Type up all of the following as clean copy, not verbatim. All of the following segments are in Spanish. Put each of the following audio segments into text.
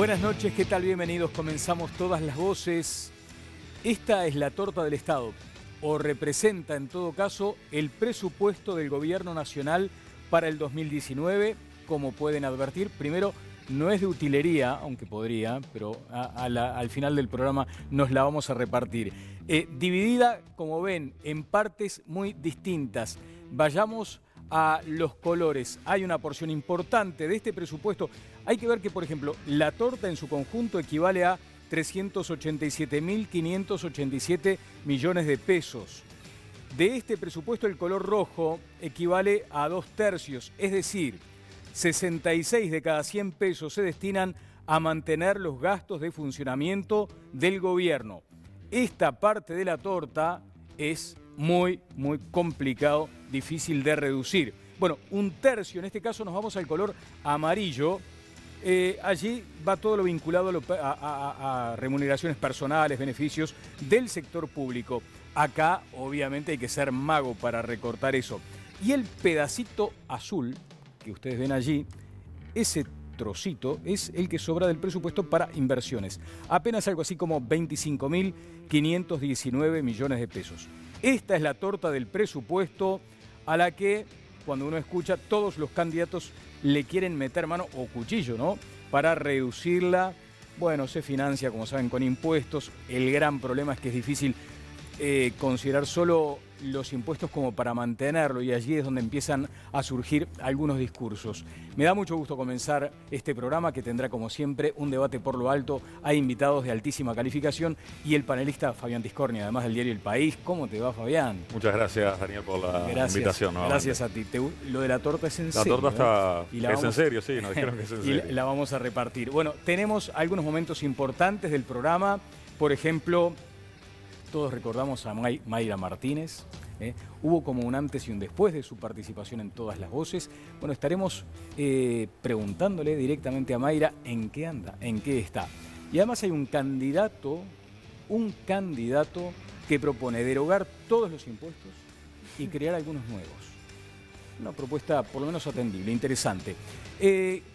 Buenas noches, ¿qué tal? Bienvenidos. Comenzamos Todas las Voces. Esta es la torta del Estado, o representa en todo caso el presupuesto del Gobierno Nacional para el 2019. Como pueden advertir, primero, no es de utilería, aunque podría, pero al final del programa nos la vamos a repartir. Dividida, como ven, en partes muy distintas. Vayamos a los colores. Hay una porción importante de este presupuesto. Hay que ver que, por ejemplo, la torta en su conjunto equivale a 387.587 millones de pesos. De este presupuesto, el color rojo equivale a 2/3, es decir, 66 de cada 100 pesos se destinan a mantener los gastos de funcionamiento del gobierno. Esta parte de la torta es muy complicado, difícil de reducir. Bueno, 1/3, en este caso nos vamos al color amarillo. Allí va todo lo vinculado a remuneraciones personales, beneficios del sector público. Acá, obviamente, hay que ser mago para recortar eso. Y el pedacito azul que ustedes ven allí, ese trocito es el que sobra del presupuesto para inversiones. Apenas algo así como 25.519 millones de pesos. Esta es la torta del presupuesto a la que, cuando uno escucha, todos los candidatos le quieren meter mano o cuchillo, ¿no? Para reducirla. Bueno, se financia, como saben, con impuestos. El gran problema es que es difícil considerar solo los impuestos como para mantenerlo, y allí es donde empiezan a surgir algunos discursos. Me da mucho gusto comenzar este programa, que tendrá, como siempre, un debate por lo alto. Hay invitados de altísima calificación y el panelista Fabián Tiscornia, además del diario El País. ¿Cómo te va, Fabián? Muchas gracias, Daniel, por la invitación. Gracias a ti. Lo de la torta es en serio. La torta está... Es en serio, sí, nos dijeron que es en serio. Y la vamos a repartir. Bueno, tenemos algunos momentos importantes del programa. Por ejemplo, todos recordamos a Mayra Martínez. Hubo como un antes y un después de su participación en Todas las Voces. Bueno, estaremos preguntándole directamente a Mayra en qué anda, en qué está. Y además hay un candidato que propone derogar todos los impuestos y crear algunos nuevos. Una propuesta por lo menos atendible, interesante.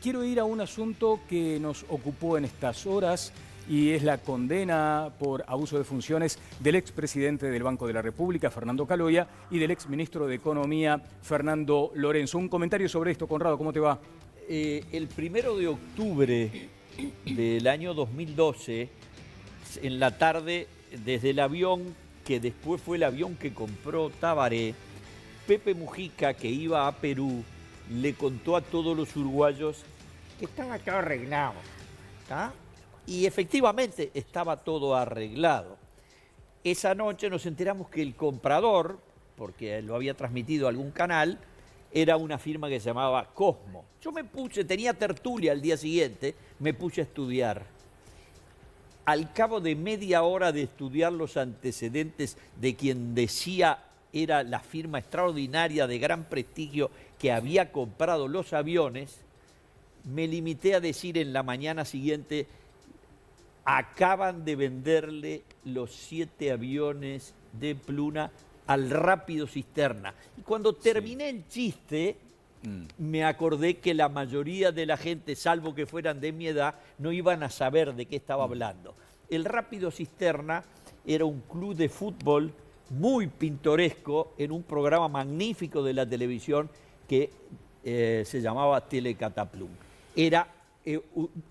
Quiero ir a un asunto que nos ocupó en estas horas, y es la condena por abuso de funciones del expresidente del Banco de la República, Fernando Caloia, y del exministro de Economía, Fernando Lorenzo. Un comentario sobre esto, Conrado, ¿cómo te va? El 1 de octubre del año 2012, en la tarde, desde el avión, que después fue el avión que compró Tabaré, Pepe Mujica, que iba a Perú, le contó a todos los uruguayos que estaba todo arreglado, ¿está? Y efectivamente estaba todo arreglado. Esa noche nos enteramos que el comprador, porque lo había transmitido a algún canal, era una firma que se llamaba Cosmo. Yo tenía tertulia al día siguiente, me puse a estudiar. Al cabo de media hora de estudiar los antecedentes de quien decía era la firma extraordinaria de gran prestigio que había comprado los aviones, me limité a decir en la mañana siguiente: acaban de venderle los 7 aviones de Pluna al Rápido Cisterna. Y cuando terminé el chiste, me acordé que la mayoría de la gente, salvo que fueran de mi edad, no iban a saber de qué estaba hablando. El Rápido Cisterna era un club de fútbol muy pintoresco en un programa magnífico de la televisión que se llamaba Telecataplum. Era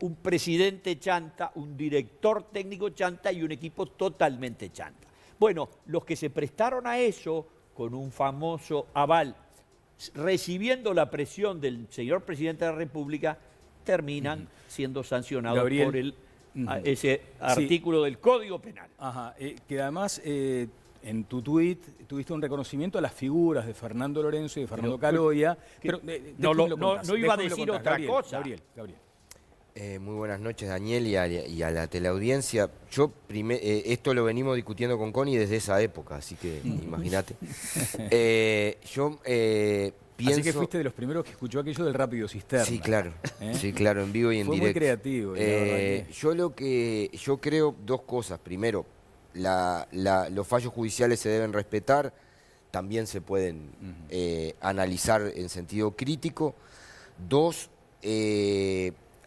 un presidente chanta, un director técnico chanta y un equipo totalmente chanta. Bueno, los que se prestaron a eso, con un famoso aval, recibiendo la presión del señor presidente de la República, terminan siendo sancionados, Gabriel, por ese artículo del Código Penal. Ajá, que además en tu tuit tuviste un reconocimiento a las figuras de Fernando Lorenzo y de Fernando Caloia. No iba a decir otra cosa. Gabriel. Muy buenas noches, Daniel, y a la teleaudiencia. Esto lo venimos discutiendo con Connie desde esa época, así que imagínate. Pienso... Así que fuiste de los primeros que escuchó aquello del Rápido Cisterna. Sí, claro. Sí, claro, en vivo y en directo. Fue muy creativo. Yo creo dos cosas. Primero, los fallos judiciales se deben respetar, también se pueden analizar en sentido crítico. Dos,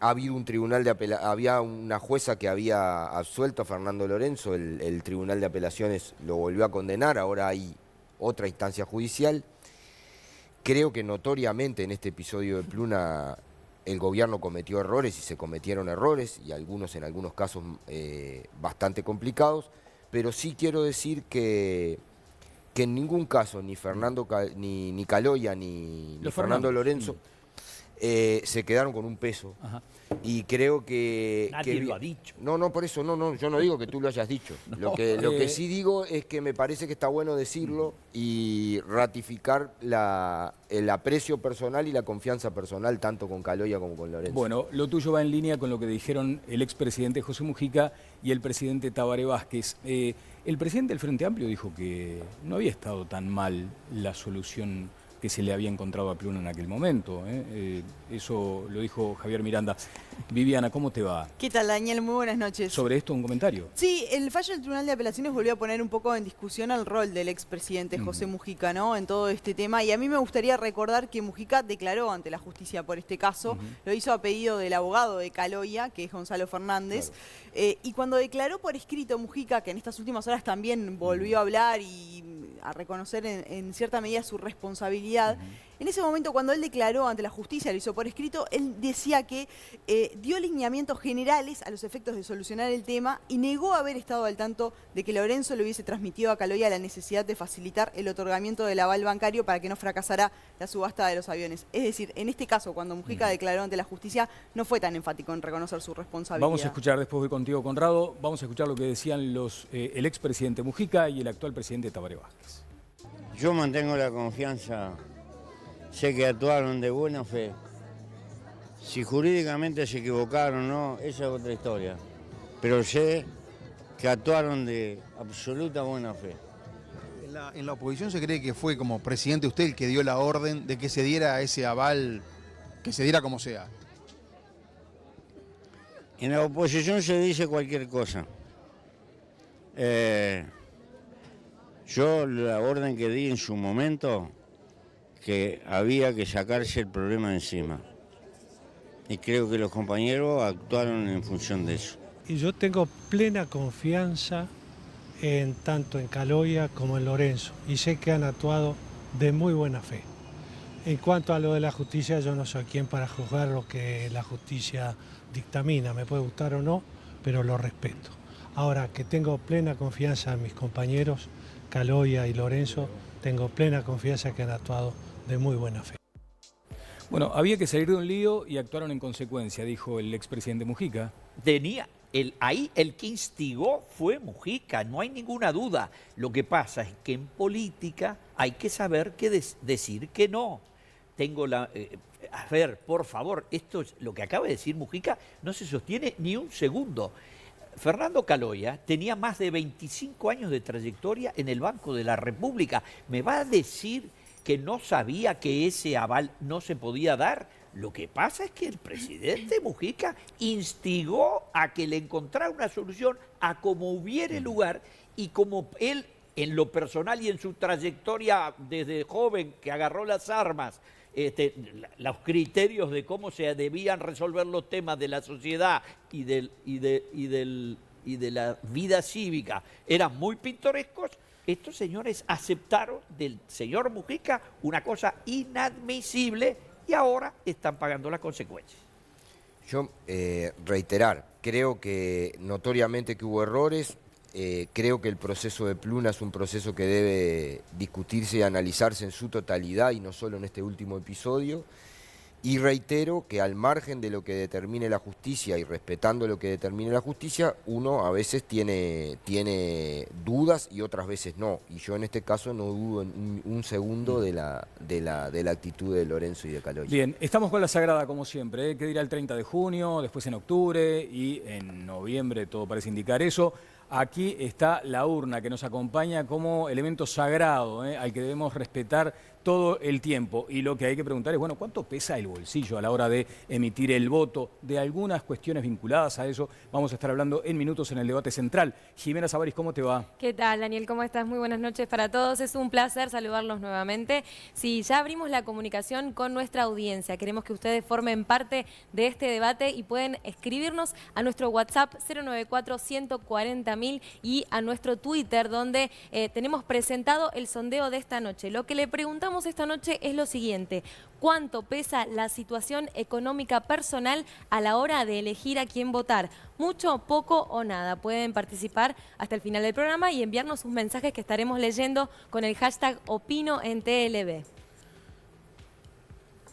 ha habido un tribunal de apelaciones, había una jueza que había absuelto a Fernando Lorenzo, el tribunal de apelaciones lo volvió a condenar, ahora hay otra instancia judicial. Creo que notoriamente en este episodio de Pluna el gobierno cometió errores y se cometieron errores, y en algunos casos bastante complicados, pero sí quiero decir que en ningún caso ni Caloia ni Fernando Lorenzo se quedaron con un peso. Ajá. Y creo que... Nadie lo ha dicho. No, por eso, yo no digo que tú lo hayas dicho. Lo que sí digo es que me parece que está bueno decirlo y ratificar el aprecio personal y la confianza personal, tanto con Caloia como con Lorenzo. Bueno, lo tuyo va en línea con lo que dijeron el expresidente José Mujica y el presidente Tabaré Vázquez. El presidente del Frente Amplio dijo que no había estado tan mal la solución que se le había encontrado a Pluna en aquel momento. Eso lo dijo Javier Miranda. Viviana, ¿cómo te va? ¿Qué tal, Daniel? Muy buenas noches. Sobre esto, un comentario. Sí, el fallo del Tribunal de Apelaciones volvió a poner un poco en discusión el rol del expresidente José Mujica, ¿no?, en todo este tema. Y a mí me gustaría recordar que Mujica declaró ante la justicia por este caso. Lo hizo a pedido del abogado de Caloia, que es Gonzalo Fernández. Claro. Y cuando declaró por escrito Mujica, que en estas últimas horas también volvió a hablar y a reconocer en cierta medida su responsabilidad, en ese momento cuando él declaró ante la justicia, lo hizo por escrito, él decía que dio lineamientos generales a los efectos de solucionar el tema y negó haber estado al tanto de que Lorenzo le hubiese transmitido a Caloia la necesidad de facilitar el otorgamiento del aval bancario para que no fracasara la subasta de los aviones. Es decir, en este caso, cuando Mujica declaró ante la justicia, no fue tan enfático en reconocer su responsabilidad. Vamos a escuchar, después voy contigo, Conrado, vamos a escuchar lo que decían el expresidente Mujica y el actual presidente Tabaré Vázquez. Yo mantengo la confianza, sé que actuaron de buena fe. Si jurídicamente se equivocaron o no, esa es otra historia. Pero sé que actuaron de absoluta buena fe. En la oposición se cree que fue como presidente usted el que dio la orden de que se diera ese aval, que se diera como sea. En la oposición se dice cualquier cosa. Yo la orden que di en su momento, que había que sacarse el problema encima. Y creo que los compañeros actuaron en función de eso. Y yo tengo plena confianza tanto en Caloia como en Lorenzo, y sé que han actuado de muy buena fe. En cuanto a lo de la justicia, yo no soy quien para juzgar lo que la justicia dictamina, me puede gustar o no, pero lo respeto. Ahora que tengo plena confianza en mis compañeros, Caloia y Lorenzo, tengo plena confianza que han actuado de muy buena fe. Bueno, había que salir de un lío y actuaron en consecuencia, dijo el expresidente Mujica. Ahí el que instigó fue Mujica, no hay ninguna duda. Lo que pasa es que en política hay que saber decir que no. A ver, por favor, lo que acaba de decir Mujica no se sostiene ni un segundo. Fernando Caloia tenía más de 25 años de trayectoria en el Banco de la República. ¿Me va a decir que no sabía que ese aval no se podía dar? Lo que pasa es que el presidente Mujica instigó a que le encontrara una solución a como hubiere lugar, y como él, en lo personal y en su trayectoria desde joven que agarró las armas, los criterios de cómo se debían resolver los temas de la sociedad y de la vida cívica eran muy pintorescos, estos señores aceptaron del señor Mujica una cosa inadmisible y ahora están pagando las consecuencias. Yo, reiterar, creo que notoriamente que hubo errores, creo que el proceso de Pluna es un proceso que debe discutirse y analizarse en su totalidad y no solo en este último episodio. Y reitero que al margen de lo que determine la justicia y respetando lo que determine la justicia, uno a veces tiene dudas y otras veces no. Y yo en este caso no dudo en un segundo de la actitud de Lorenzo y de Caloia. Bien, estamos con la Sagrada como siempre, ¿eh? Que dirá el 30 de junio, después en octubre y en noviembre, todo parece indicar eso. Aquí está la urna que nos acompaña como elemento sagrado, al que debemos respetar todo el tiempo. Y lo que hay que preguntar es, bueno, ¿cuánto pesa el bolsillo a la hora de emitir el voto? De algunas cuestiones vinculadas a eso vamos a estar hablando en minutos en el debate central. Jimena Savaris, ¿cómo te va? ¿Qué tal, Daniel? ¿Cómo estás? Muy buenas noches para todos. Es un placer saludarlos nuevamente. Sí, ya abrimos la comunicación con nuestra audiencia. Queremos que ustedes formen parte de este debate y pueden escribirnos a nuestro WhatsApp 094-140.000 y a nuestro Twitter, donde tenemos presentado el sondeo de esta noche. Lo que le preguntamos esta noche es lo siguiente: ¿cuánto pesa la situación económica personal a la hora de elegir a quién votar? ¿Mucho, poco o nada? Pueden participar hasta el final del programa y enviarnos sus mensajes que estaremos leyendo con el hashtag Opino en TLB.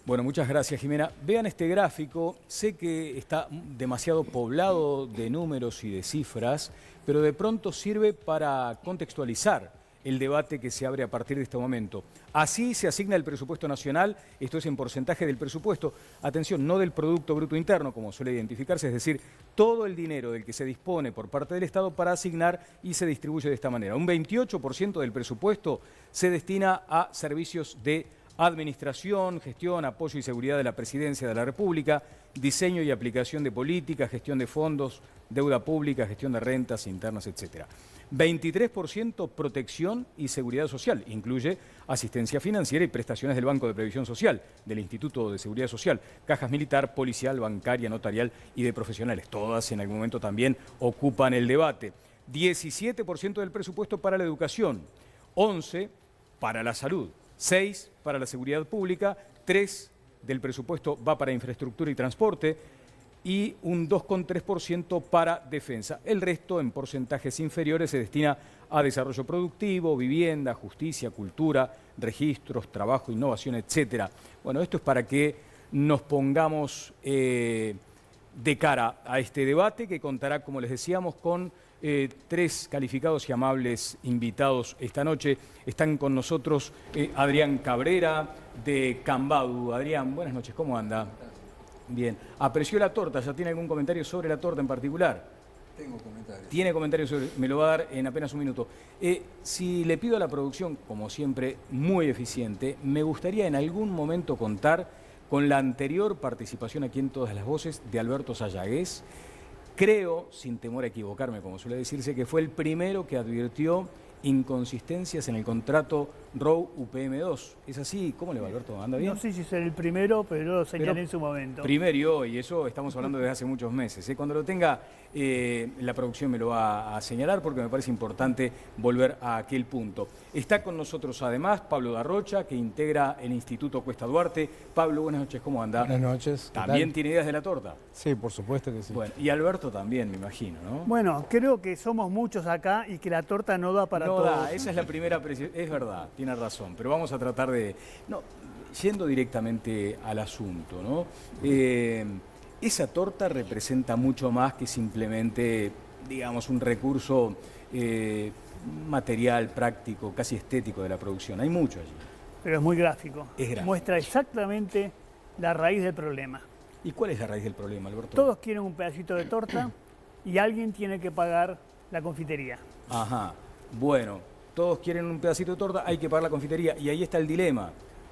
Bueno, muchas gracias, Jimena. Vean este gráfico. Sé que está demasiado poblado de números y de cifras, pero de pronto sirve para contextualizar el debate que se abre a partir de este momento. Así se asigna el presupuesto nacional, esto es en porcentaje del presupuesto, atención, no del Producto Bruto Interno, como suele identificarse, es decir, todo el dinero del que se dispone por parte del Estado para asignar y se distribuye de esta manera. Un 28% del presupuesto se destina a servicios de administración, gestión, apoyo y seguridad de la Presidencia de la República, diseño y aplicación de políticas, gestión de fondos, deuda pública, gestión de rentas internas, etc. 23% protección y seguridad social, incluye asistencia financiera y prestaciones del Banco de Previsión Social, del Instituto de Seguridad Social, cajas militar, policial, bancaria, notarial y de profesionales. Todas en algún momento también ocupan el debate. 17% del presupuesto para la educación, 11% para la salud, 6% para la seguridad pública, 3% del presupuesto va para infraestructura y transporte y un 2,3% para defensa. El resto, en porcentajes inferiores, se destina a desarrollo productivo, vivienda, justicia, cultura, registros, trabajo, innovación, etc. Bueno, esto es para que nos pongamos de cara a este debate que contará, como les decíamos, con 3 calificados y amables invitados esta noche. Están con nosotros Adrián Cabrera de Cambadu. Adrián, buenas noches, ¿cómo anda? Bien. ¿Apreció la torta? ¿Ya tiene algún comentario sobre la torta en particular? Tengo comentarios. Tiene comentarios sobre... Me lo va a dar en apenas un minuto. Si le pido a la producción, como siempre, muy eficiente, me gustaría en algún momento contar con la anterior participación aquí en Todas las Voces de Alberto Sayagués. Creo, sin temor a equivocarme, como suele decirse, que fue el primero que advirtió inconsistencias en el contrato ROU-UPM2. ¿Es así? ¿Cómo le va, Alberto? ¿Anda bien? No sé si será el primero, pero yo lo señalé en su momento. Primero, y eso estamos hablando desde hace muchos meses. Cuando lo tenga, la producción me lo va a señalar porque me parece importante volver a aquel punto. Está con nosotros además Pablo Darrocha, que integra el Instituto Cuesta Duarte. Pablo, buenas noches, ¿cómo anda? Buenas noches. ¿También tiene ideas de la torta? Sí, por supuesto que sí. Bueno, y Alberto también, me imagino, ¿no? Bueno, creo que somos muchos acá y que la torta no da para todos. No da, esa es la primera es verdad, tiene razón, pero vamos a tratar de... No, yendo directamente al asunto, ¿no? Esa torta representa mucho más que simplemente, digamos, un recurso material, práctico, casi estético de la producción. Hay mucho allí. Pero es muy gráfico. Es gráfico. Muestra exactamente la raíz del problema. ¿Y cuál es la raíz del problema, Alberto? Todos quieren un pedacito de torta y alguien tiene que pagar la confitería. Ajá. Bueno, todos quieren un pedacito de torta, hay que pagar la confitería. Y ahí está el dilema.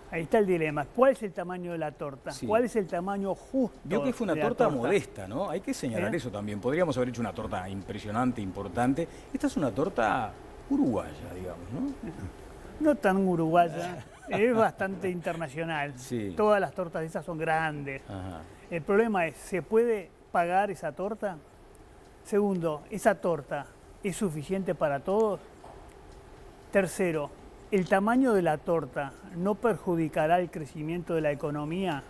Ahí está el dilema. ¿Cuál es el tamaño de la torta? Sí. ¿Cuál es el tamaño justo? Vio que fue una de la torta modesta, ¿no? Hay que señalar ¿Eh? eso también. Podríamos haber hecho una torta impresionante, importante. Esta es una torta uruguaya, digamos, ¿no? No tan uruguaya, es bastante internacional. Sí. Todas las tortas de esas son grandes. Ajá. El problema es, ¿se puede pagar esa torta? Segundo, ¿esa torta es suficiente para todos? Tercero, ¿el tamaño de la torta no perjudicará el crecimiento de la economía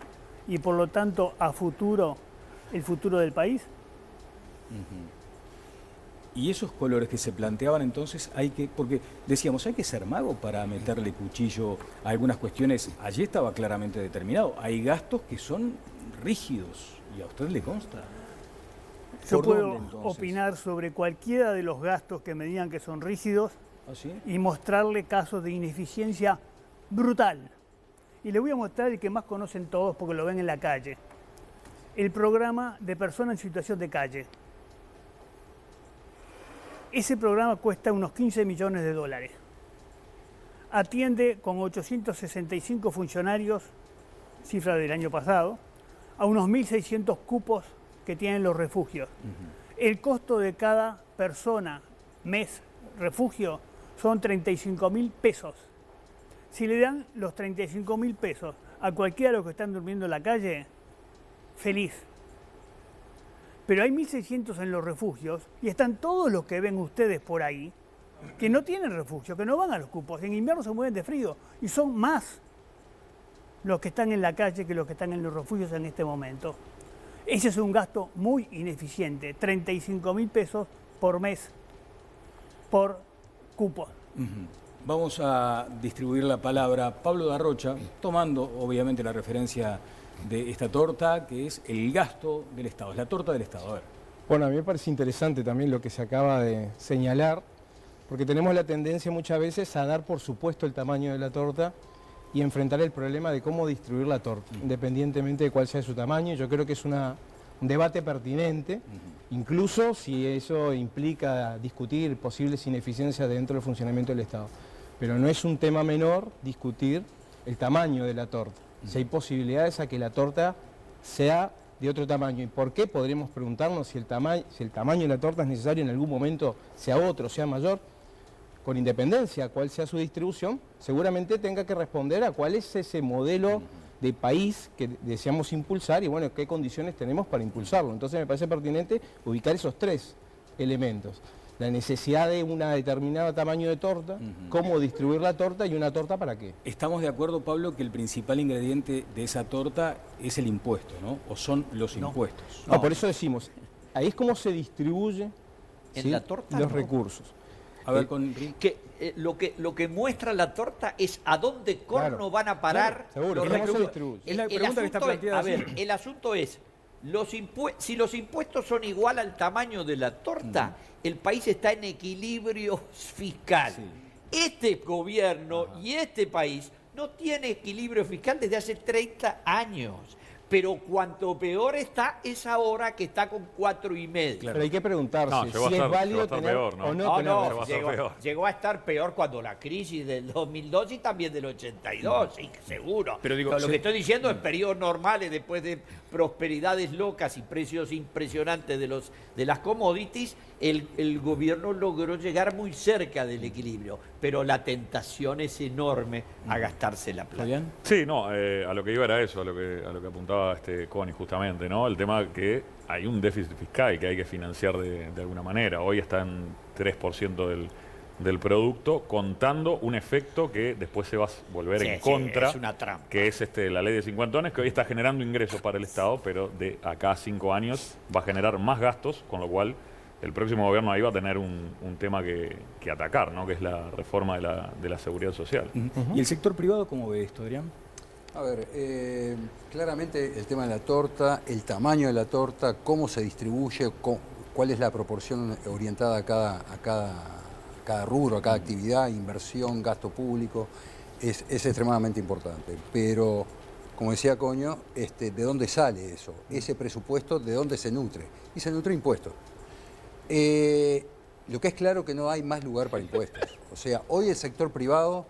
y por lo tanto a futuro el futuro del país? Y esos colores que se planteaban entonces porque decíamos, hay que ser mago para meterle cuchillo a algunas cuestiones. Allí estaba claramente determinado. Hay gastos que son rígidos y a usted le consta. Yo puedo opinar sobre cualquiera de los gastos que me digan que son rígidos. ¿Ah, sí? Y mostrarle casos de ineficiencia brutal. Y le voy a mostrar el que más conocen todos porque lo ven en la calle. El programa de personas en situación de calle. Ese programa cuesta unos 15 millones de dólares. atiende con 865 funcionarios, cifra del año pasado, a unos 1.600 cupos que tienen los refugios. El costo de cada persona, mes, refugio, son 35.000 pesos. Si le dan los 35.000 pesos a cualquiera de los que están durmiendo en la calle, feliz. Pero hay 1.600 en los refugios y están todos los que ven ustedes por ahí que no tienen refugio, que no van a los cupos. En invierno se mueren de frío y son más los que están en la calle que los que están en los refugios en este momento. Ese es un gasto muy ineficiente, 35.000 pesos por mes por cupo. Vamos a distribuir la palabra. Pablo Darrocha, tomando obviamente la referencia de esta torta, que es el gasto del Estado, es la torta del Estado. A ver. Bueno, a mí me parece interesante también lo que se acaba de señalar, porque tenemos la tendencia muchas veces a dar por supuesto el tamaño de la torta y enfrentar el problema de cómo distribuir la torta, independientemente de cuál sea su tamaño. Yo creo que es un debate pertinente, incluso si eso implica discutir posibles ineficiencias dentro del funcionamiento del Estado. Pero no es un tema menor discutir el tamaño de la torta, si hay posibilidades a que la torta sea de otro tamaño. ¿Y por qué? Podríamos preguntarnos si el tamaño de la torta es necesario en algún momento, sea otro, sea mayor. Con independencia, cuál sea su distribución, seguramente tenga que responder a cuál es ese modelo de país que deseamos impulsar y bueno, qué condiciones tenemos para impulsarlo. Entonces me parece pertinente ubicar esos tres elementos. La necesidad de un determinado tamaño de torta, cómo distribuir la torta y una torta para qué. Estamos de acuerdo, Pablo, que el principal ingrediente de esa torta es el impuesto, ¿no? O son los impuestos. No, por eso decimos, ahí es como se distribuye en la torta los recursos. A ver, lo que muestra la torta es a dónde corno van a parar seguro, los recursos. Es la pregunta que está planteada. A ver, el asunto es, si los impuestos son igual al tamaño de la torta, el país está en equilibrio fiscal. Sí. Este gobierno y este país no tiene equilibrio fiscal desde hace 30 años. Pero cuanto peor está, es ahora que está con 4,5. Claro. Pero hay que preguntarse si es válido tener peor, ¿no? o no tener. Llegó a estar peor cuando la crisis del 2002 y también del 82, sí, seguro. Pero digo, lo que estoy diciendo es periodos normales después de prosperidades locas y precios impresionantes de las commodities, el gobierno logró llegar muy cerca del equilibrio, pero la tentación es enorme a gastarse la plata. Sí, no, a lo que iba era eso, a lo que apuntaba Connie justamente, ¿no? El tema que hay un déficit fiscal que hay que financiar de alguna manera. Hoy está en 3% del producto, contando un efecto que después se va a volver en contra, es una trampa. Que es la ley de cincuentones, que hoy está generando ingresos para el Estado, pero de acá a 5 años va a generar más gastos, con lo cual el próximo gobierno ahí va a tener un tema que atacar, ¿no? Que es la reforma de la seguridad social. ¿Y el sector privado cómo ve esto, Adrián? A ver, claramente el tema de la torta, el tamaño de la torta, cómo se distribuye, cuál es la proporción orientada a cada rubro, a cada actividad, inversión, gasto público, es extremadamente importante. Pero, como decía Coño, ¿de dónde sale eso? Ese presupuesto, ¿de dónde se nutre? Y se nutre impuestos. Lo que es claro que no hay más lugar para impuestos. O sea, hoy el sector privado,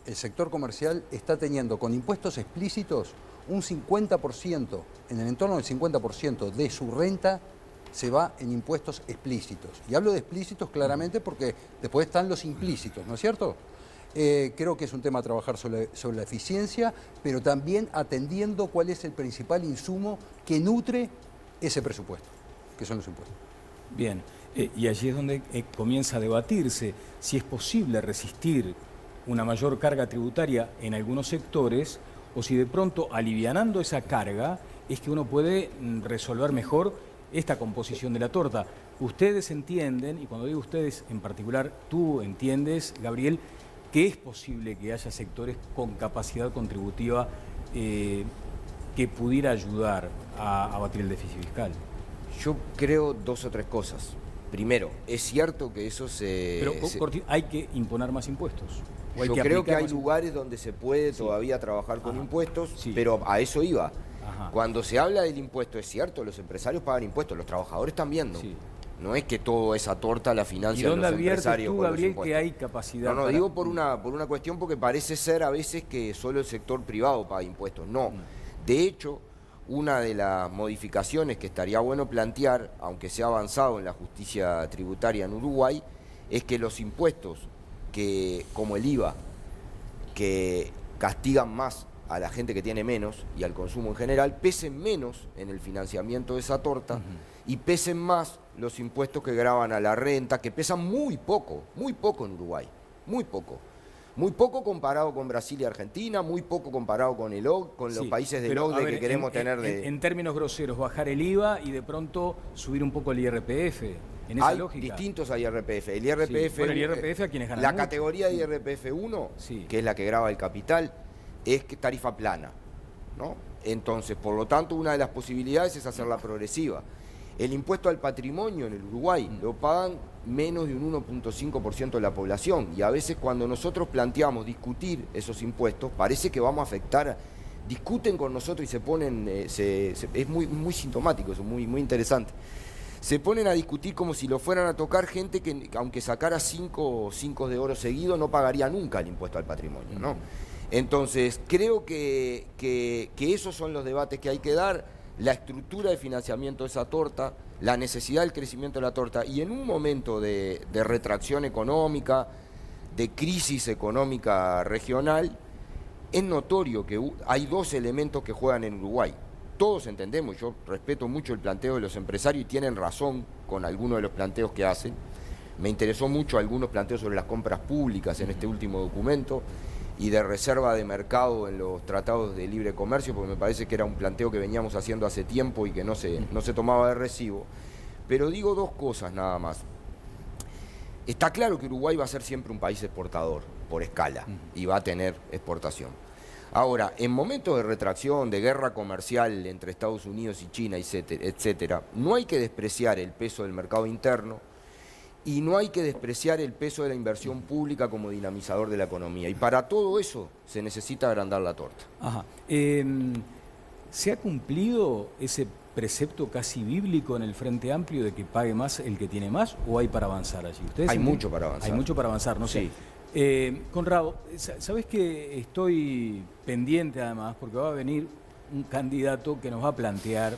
el sector comercial está teniendo con impuestos explícitos un 50%, en el entorno del 50% de su renta se va en impuestos explícitos. Y hablo de explícitos claramente porque después están los implícitos, ¿no es cierto? Creo que es un tema a trabajar sobre la eficiencia, pero también atendiendo cuál es el principal insumo que nutre ese presupuesto, que son los impuestos. Bien, y allí es donde comienza a debatirse si es posible resistir una mayor carga tributaria en algunos sectores o si de pronto alivianando esa carga es que uno puede resolver mejor esta composición de la torta. Ustedes entienden, y cuando digo ustedes en particular, tú entiendes, Gabriel, que es posible que haya sectores con capacidad contributiva que pudiera ayudar a abatir el déficit fiscal. Yo creo 2 o 3 cosas. Primero, es cierto que eso Pero hay que imponer más impuestos. Yo creo que hay lugares donde se puede todavía trabajar con impuestos, pero a eso iba. Cuando se habla del impuesto, es cierto, los empresarios pagan impuestos, los trabajadores también, ¿no? No es que toda esa torta la ¿Y financian dónde los adviertes empresarios tú, con los Gabriel, impuestos. que hay capacidad? No, digo por una cuestión porque parece ser a veces que solo el sector privado paga impuestos. No. De hecho, una de las modificaciones que estaría bueno plantear, aunque se ha avanzado en la justicia tributaria en Uruguay, es que los impuestos como el IVA, que castigan más a la gente que tiene menos y al consumo en general, pesen menos en el financiamiento de esa torta y pesen más los impuestos que gravan a la renta, que pesan muy poco en Uruguay, muy poco. Muy poco comparado con Brasil y Argentina, muy poco comparado con los países del OCDE que queremos tener de... En términos groseros, bajar el IVA y de pronto subir un poco el IRPF, en esa Hay lógica. distintos a IRPF. El IRPF, Bueno, el IRPF a quienes ganan la mucho. categoría de IRPF 1, que es la que grava el capital, es tarifa plana, ¿no? Entonces, por lo tanto, una de las posibilidades es hacerla progresiva. El impuesto al patrimonio en el Uruguay lo pagan menos de un 1.5% de la población y a veces cuando nosotros planteamos discutir esos impuestos parece que vamos a afectar, discuten con nosotros y se ponen, es muy sintomático, eso muy interesante. Se ponen a discutir como si lo fueran a tocar gente que aunque sacara 5 de oro seguido no pagaría nunca el impuesto al patrimonio, ¿no? Entonces creo que esos son los debates que hay que dar. La estructura de financiamiento de esa torta, la necesidad del crecimiento de la torta y en un momento de retracción económica, de crisis económica regional, es notorio que hay dos elementos que juegan en Uruguay. Todos entendemos, yo respeto mucho el planteo de los empresarios y tienen razón con algunos de los planteos que hacen. Me interesó mucho algunos planteos sobre las compras públicas en este último documento y de reserva de mercado en los tratados de libre comercio, porque me parece que era un planteo que veníamos haciendo hace tiempo y que no se tomaba de recibo. Pero digo dos cosas nada más. Está claro que Uruguay va a ser siempre un país exportador por escala y va a tener exportación. Ahora, en momentos de retracción, de guerra comercial entre Estados Unidos y China, etcétera, no hay que despreciar el peso del mercado interno y no hay que despreciar el peso de la inversión pública como dinamizador de la economía. Y para todo eso se necesita agrandar la torta. Ajá. ¿Se ha cumplido ese precepto casi bíblico en el Frente Amplio de que pague más el que tiene más o hay para avanzar allí? Hay mucho para avanzar. Hay mucho para avanzar, no sé. Conrado, ¿sabes que estoy pendiente además? Porque va a venir un candidato que nos va a plantear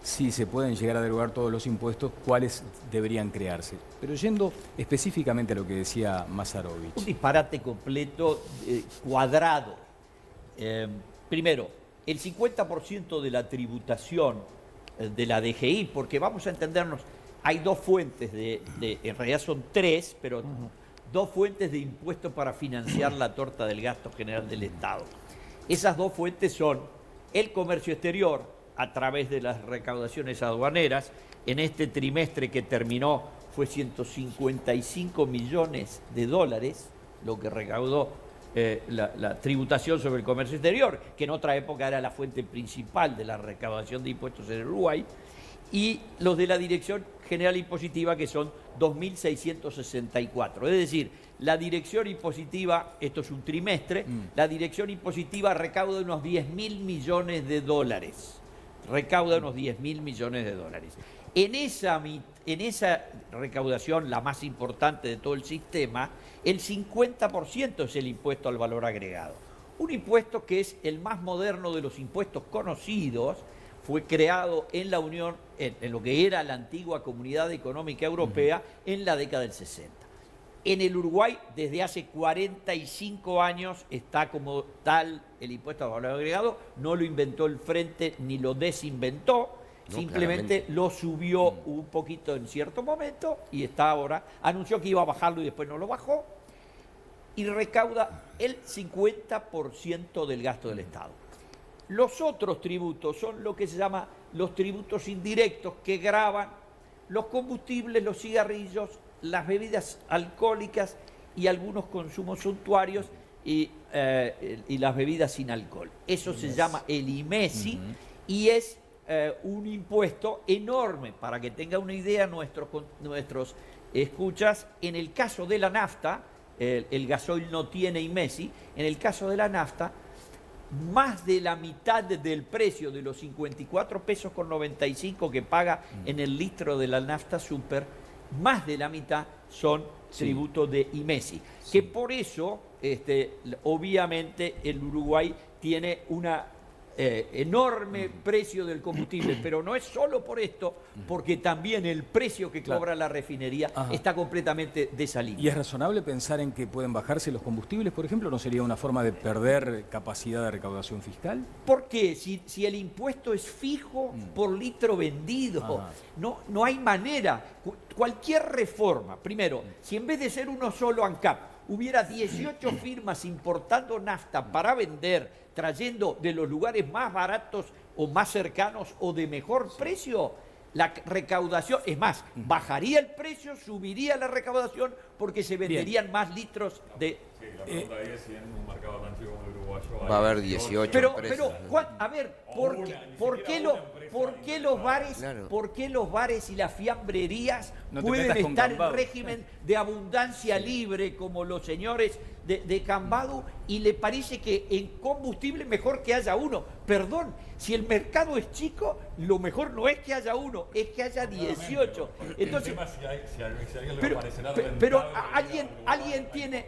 si se pueden llegar a derogar todos los impuestos, cuáles deberían crearse. Pero yendo específicamente a lo que decía Mazarovich. Un disparate completo, cuadrado. Primero, el 50% de la tributación de la DGI, porque vamos a entendernos, hay dos fuentes, en realidad son tres, pero dos fuentes de impuestos para financiar la torta del gasto general del Estado. Esas dos fuentes son el comercio exterior, a través de las recaudaciones aduaneras. En este trimestre que terminó fue 155 millones de dólares lo que recaudó la tributación sobre el comercio exterior, que en otra época era la fuente principal de la recaudación de impuestos en Uruguay, y los de la Dirección General Impositiva, que son 2.664. Es decir, la Dirección Impositiva, esto es un trimestre, la Dirección Impositiva recauda unos 10.000 millones de dólares. Recauda unos 10.000 millones de dólares. En esa recaudación, la más importante de todo el sistema, el 50% es el impuesto al valor agregado. Un impuesto que es el más moderno de los impuestos conocidos, fue creado en la Unión, en lo que era la antigua Comunidad Económica Europea, en la década del 60. En el Uruguay, desde hace 45 años, está como tal el impuesto al valor agregado. No lo inventó el Frente ni lo desinventó, simplemente lo subió un poquito en cierto momento y está ahora. Anunció que iba a bajarlo y después no lo bajó. Y recauda el 50% del gasto del Estado. Los otros tributos son lo que se llama los tributos indirectos, que gravan los combustibles, los cigarrillos, las bebidas alcohólicas y algunos consumos suntuarios y las bebidas sin alcohol. Eso se llama el IMESI y es un impuesto enorme. Para que tenga una idea nuestros escuchas, en el caso de la nafta, el gasoil no tiene IMESI, en el caso de la nafta, más de la mitad del precio de los 54 pesos con 95 que paga en el litro de la nafta super, más de la mitad son tributos de IMESI. Que por eso, obviamente, el Uruguay tiene una enorme precio del combustible, pero no es solo por esto, porque también el precio que cobra la refinería está completamente desalineado. ¿Y es razonable pensar en que pueden bajarse los combustibles, por ejemplo? ¿No sería una forma de perder capacidad de recaudación fiscal? ¿Por qué? Si el impuesto es fijo por litro vendido, no hay manera. Cualquier reforma, primero, si en vez de ser uno solo ANCAP, hubiera 18 firmas importando nafta para vender, trayendo de los lugares más baratos o más cercanos o de mejor precio, la recaudación, es más, bajaría el precio, subiría la recaudación porque se venderían más litros de... Sí, la pregunta ahí es si en un mercado tan chico como el uruguayo va a haber 18 pero, empresas. a ver, ¿por qué los bares y las fiambrerías No te pueden metas con estar en Cambado. régimen de abundancia libre como los señores de Cambado y le parece que en combustible mejor que haya uno? Perdón, si el mercado es chico, lo mejor no es que haya uno, es que haya 18. Entonces, pero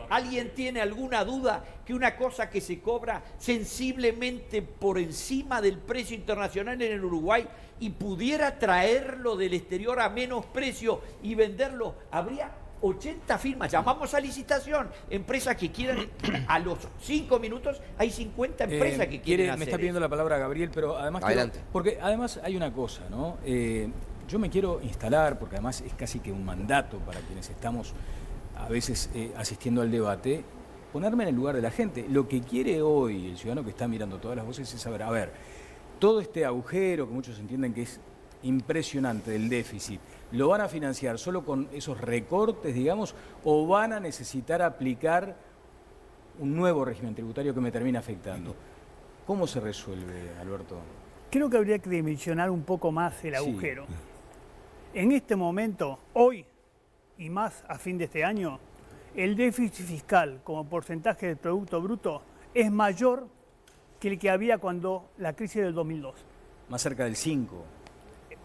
¿alguien tiene alguna duda que una cosa que se cobra sensiblemente por encima del precio internacional en el Uruguay y pudiera traerlo del exterior a menos precio y venderlo? Habría 80 firmas, llamamos a licitación, empresas que quieran, a los 5 minutos hay 50 empresas que quieren hacer Me está pidiendo eso. la palabra Gabriel, pero además... Adelante. Porque además hay una cosa, ¿no? Yo me quiero instalar, porque además es casi que un mandato para quienes estamos a veces asistiendo al debate, ponerme en el lugar de la gente. Lo que quiere hoy el ciudadano que está mirando todas las voces es saber, a ver, todo este agujero que muchos entienden que es impresionante del déficit, ¿lo van a financiar solo con esos recortes, digamos, o van a necesitar aplicar un nuevo régimen tributario que me termina afectando? ¿Cómo se resuelve, Alberto? Creo que habría que dimensionar un poco más el agujero. En este momento, hoy y más a fin de este año, el déficit fiscal como porcentaje del Producto Bruto es mayor que el que había cuando la crisis del 2002. Más cerca del 5.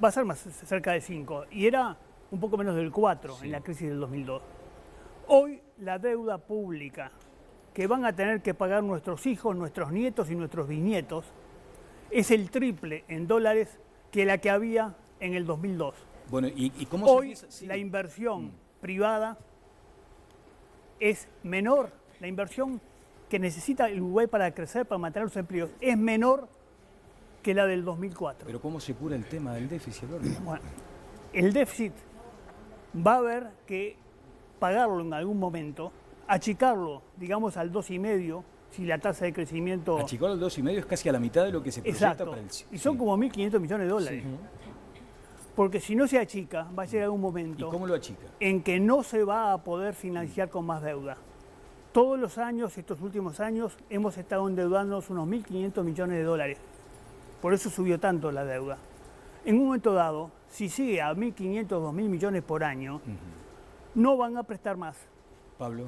Va a ser más cerca de 5 y era un poco menos del 4 en la crisis del 2002. Hoy la deuda pública que van a tener que pagar nuestros hijos, nuestros nietos y nuestros bisnietos es el triple en dólares que la que había en el 2002. Bueno, ¿y cómo hoy se empieza? la inversión privada es menor, la inversión que necesita el Uruguay para crecer, para mantener los empleos, es menor que la del 2004. Pero ¿cómo se cura el tema del déficit, Alberto? Bueno, el déficit va a haber que pagarlo en algún momento, achicarlo, digamos, al 2,5, si la tasa de crecimiento... Achicarlo al 2,5 es casi a la mitad de lo que se proyecta. Exacto. Para el... Y son como 1.500 millones de dólares. Porque si no se achica, va a llegar un momento... ¿Y cómo lo achica? En que no se va a poder financiar con más deuda. Todos los años, estos últimos años, hemos estado endeudándonos unos 1.500 millones de dólares. Por eso subió tanto la deuda. En un momento dado, si sigue a 1.500, 2.000 millones por año, no van a prestar más. Pablo.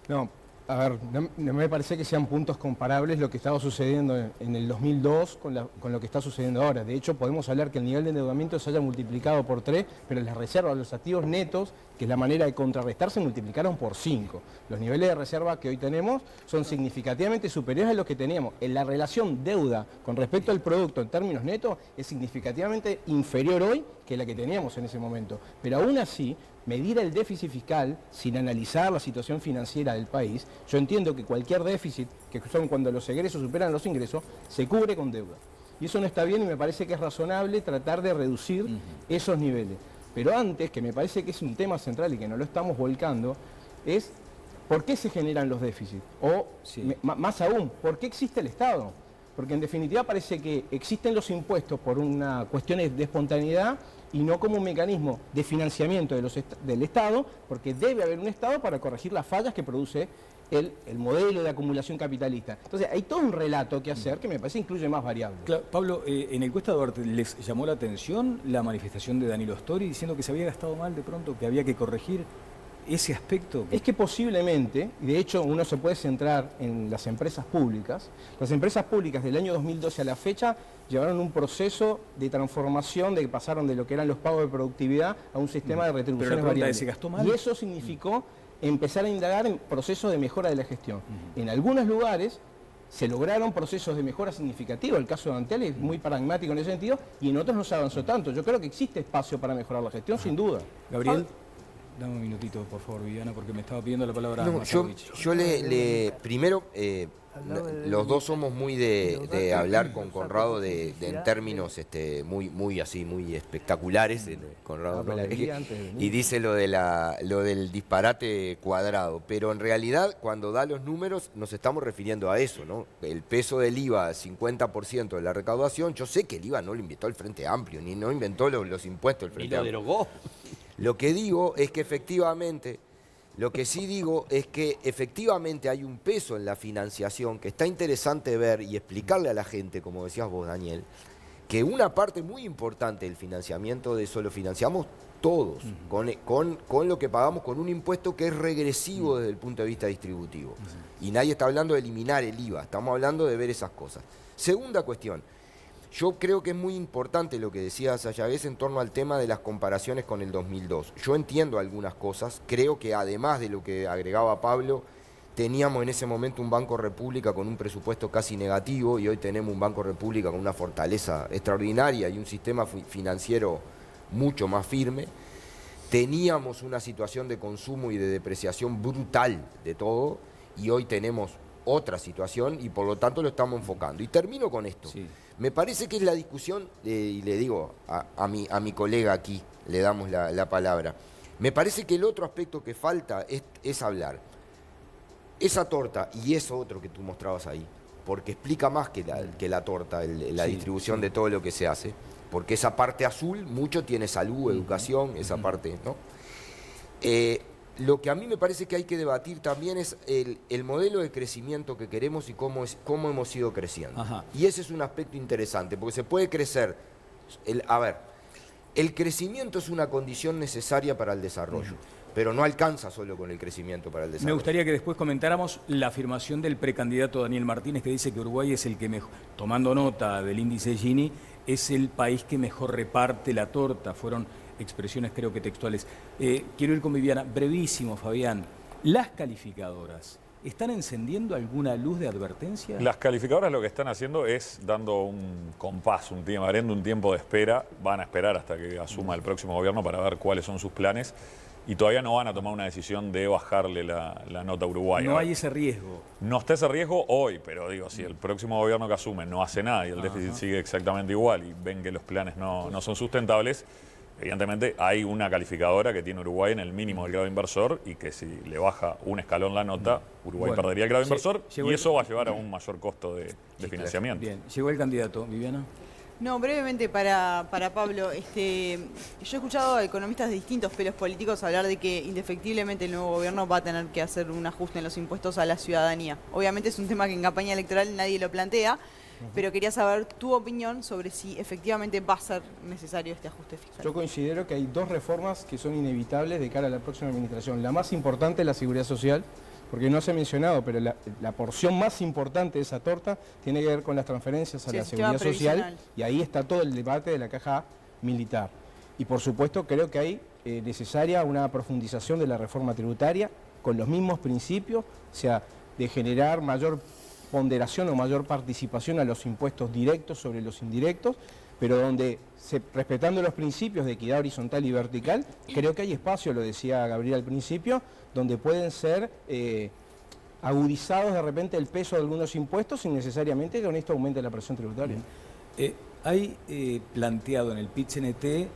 No, a ver, no me parece que sean puntos comparables lo que estaba sucediendo en el 2002 con lo que está sucediendo ahora. De hecho, podemos hablar que el nivel de endeudamiento se haya multiplicado por 3, pero las reservas, los activos netos, que es la manera de contrarrestar, se multiplicaron por 5. Los niveles de reserva que hoy tenemos son significativamente superiores a los que teníamos. En la relación deuda con respecto al producto en términos netos es significativamente inferior hoy que la que teníamos en ese momento. Pero aún así, medir el déficit fiscal sin analizar la situación financiera del país, yo entiendo que cualquier déficit, que son cuando los egresos superan los ingresos, se cubre con deuda. Y eso no está bien y me parece que es razonable tratar de reducir esos niveles. Pero antes, que me parece que es un tema central y que no lo estamos volcando, es ¿por qué se generan los déficits? O, más aún, ¿por qué existe el Estado? Porque en definitiva parece que existen los impuestos por una cuestión de espontaneidad y no como un mecanismo de financiamiento del Estado, porque debe haber un Estado para corregir las fallas que produce el modelo de acumulación capitalista. Entonces hay todo un relato que hacer que me parece incluye más variables. Claro, Pablo, en el Cuesta Duarte, ¿les llamó la atención la manifestación de Danilo Stori diciendo que se había gastado mal de pronto, que había que corregir ese aspecto? Es que posiblemente, y de hecho uno se puede centrar en las empresas públicas. Las empresas públicas del año 2012 a la fecha llevaron un proceso de transformación, de que pasaron de lo que eran los pagos de productividad a un sistema de retribuciones variables. ¿Se gastó mal? Y eso significó empezar a indagar en procesos de mejora de la gestión. En algunos lugares se lograron procesos de mejora significativa, el caso de Antel es muy pragmático en ese sentido, y en otros no se avanzó tanto. Yo creo que existe espacio para mejorar la gestión, sin duda. Gabriel, dame un minutito, por favor, Viviana, porque me estaba pidiendo la palabra. No, yo primero, los dos somos muy de hablar con Conrado en términos muy espectaculares, Conrado, ¿no? Y dice lo del disparate cuadrado, pero en realidad cuando da los números nos estamos refiriendo a eso, ¿no? El peso del IVA, 50% de la recaudación. Yo sé que el IVA no lo inventó el Frente Amplio, ni no inventó los impuestos del Frente Amplio. Ni lo derogó. Lo que digo es que efectivamente, hay un peso en la financiación que está interesante ver y explicarle a la gente, como decías vos, Daniel, que una parte muy importante del financiamiento de eso lo financiamos todos, con lo que pagamos con un impuesto que es regresivo desde el punto de vista distributivo. Y nadie está hablando de eliminar el IVA, estamos hablando de ver esas cosas. Segunda cuestión. Yo creo que es muy importante lo que decía Sayagés en torno al tema de las comparaciones con el 2002. Yo entiendo algunas cosas, creo que además de lo que agregaba Pablo, teníamos en ese momento un Banco República con un presupuesto casi negativo y hoy tenemos un Banco República con una fortaleza extraordinaria y un sistema financiero mucho más firme. Teníamos una situación de consumo y de depreciación brutal de todo y hoy tenemos otra situación y por lo tanto lo estamos enfocando. Y termino con esto. Sí. Me parece que es la discusión, y le digo a mi colega aquí, le damos la palabra, me parece que el otro aspecto que falta es hablar. Esa torta y eso otro que tú mostrabas ahí, porque explica más que la torta, la distribución de todo lo que se hace, porque esa parte azul mucho tiene salud, educación, esa parte, ¿no? Lo que a mí me parece que hay que debatir también es el modelo de crecimiento que queremos y cómo hemos ido creciendo. Ajá. Y ese es un aspecto interesante, porque se puede crecer. El crecimiento es una condición necesaria para el desarrollo, pero no alcanza solo con el crecimiento para el desarrollo. Me gustaría que después comentáramos la afirmación del precandidato Daniel Martínez, que dice que Uruguay es el que mejor, tomando nota del índice Gini, es el país que mejor reparte la torta. Fueron expresiones creo que textuales. Quiero ir con Viviana. Brevísimo, Fabián. ¿Las calificadoras están encendiendo alguna luz de advertencia? Las calificadoras lo que están haciendo es dando un compás, abriendo un tiempo de espera. Van a esperar hasta que asuma el próximo gobierno para ver cuáles son sus planes. Y todavía no van a tomar una decisión de bajarle la nota a Uruguay. No hay ese riesgo. No está ese riesgo hoy, pero digo, si el próximo gobierno que asume no hace nada y el déficit sigue exactamente igual y ven que los planes no son sustentables, evidentemente hay una calificadora que tiene Uruguay en el mínimo del grado inversor y que si le baja un escalón la nota, Uruguay perdería el grado inversor y eso va a llevar a un mayor costo de financiamiento. Bien, llegó el candidato, Viviana. No, brevemente para Pablo, yo he escuchado a economistas de distintos pelos políticos hablar de que indefectiblemente el nuevo gobierno va a tener que hacer un ajuste en los impuestos a la ciudadanía. Obviamente es un tema que en campaña electoral nadie lo plantea, pero quería saber tu opinión sobre si efectivamente va a ser necesario este ajuste fiscal. Yo considero que hay dos reformas que son inevitables de cara a la próxima administración. La más importante es la seguridad social, porque no se ha mencionado, pero la porción más importante de esa torta tiene que ver con las transferencias a la seguridad social y ahí está todo el debate de la caja militar. Y por supuesto creo que hay necesaria una profundización de la reforma tributaria con los mismos principios, o sea, de generar mayor ponderación o mayor participación a los impuestos directos sobre los indirectos, pero donde, respetando los principios de equidad horizontal y vertical, creo que hay espacio, lo decía Gabriel al principio, donde pueden ser agudizados de repente el peso de algunos impuestos sin necesariamente que con esto aumente la presión tributaria. Hay planteado en el PIT-CNT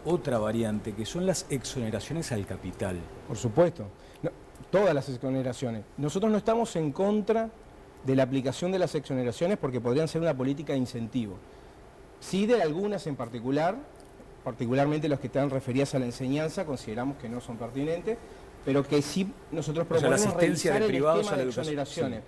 otra variante, que son las exoneraciones al capital. Por supuesto, no, todas las exoneraciones. Nosotros no estamos en contra de la aplicación de las exoneraciones porque podrían ser una política de incentivo. Sí, de algunas en particular, particularmente los que están referidas a la enseñanza, consideramos que no son pertinentes, pero que sí nosotros proponemos la asistencia revisar de privados el esquema a la de educación. exoneraciones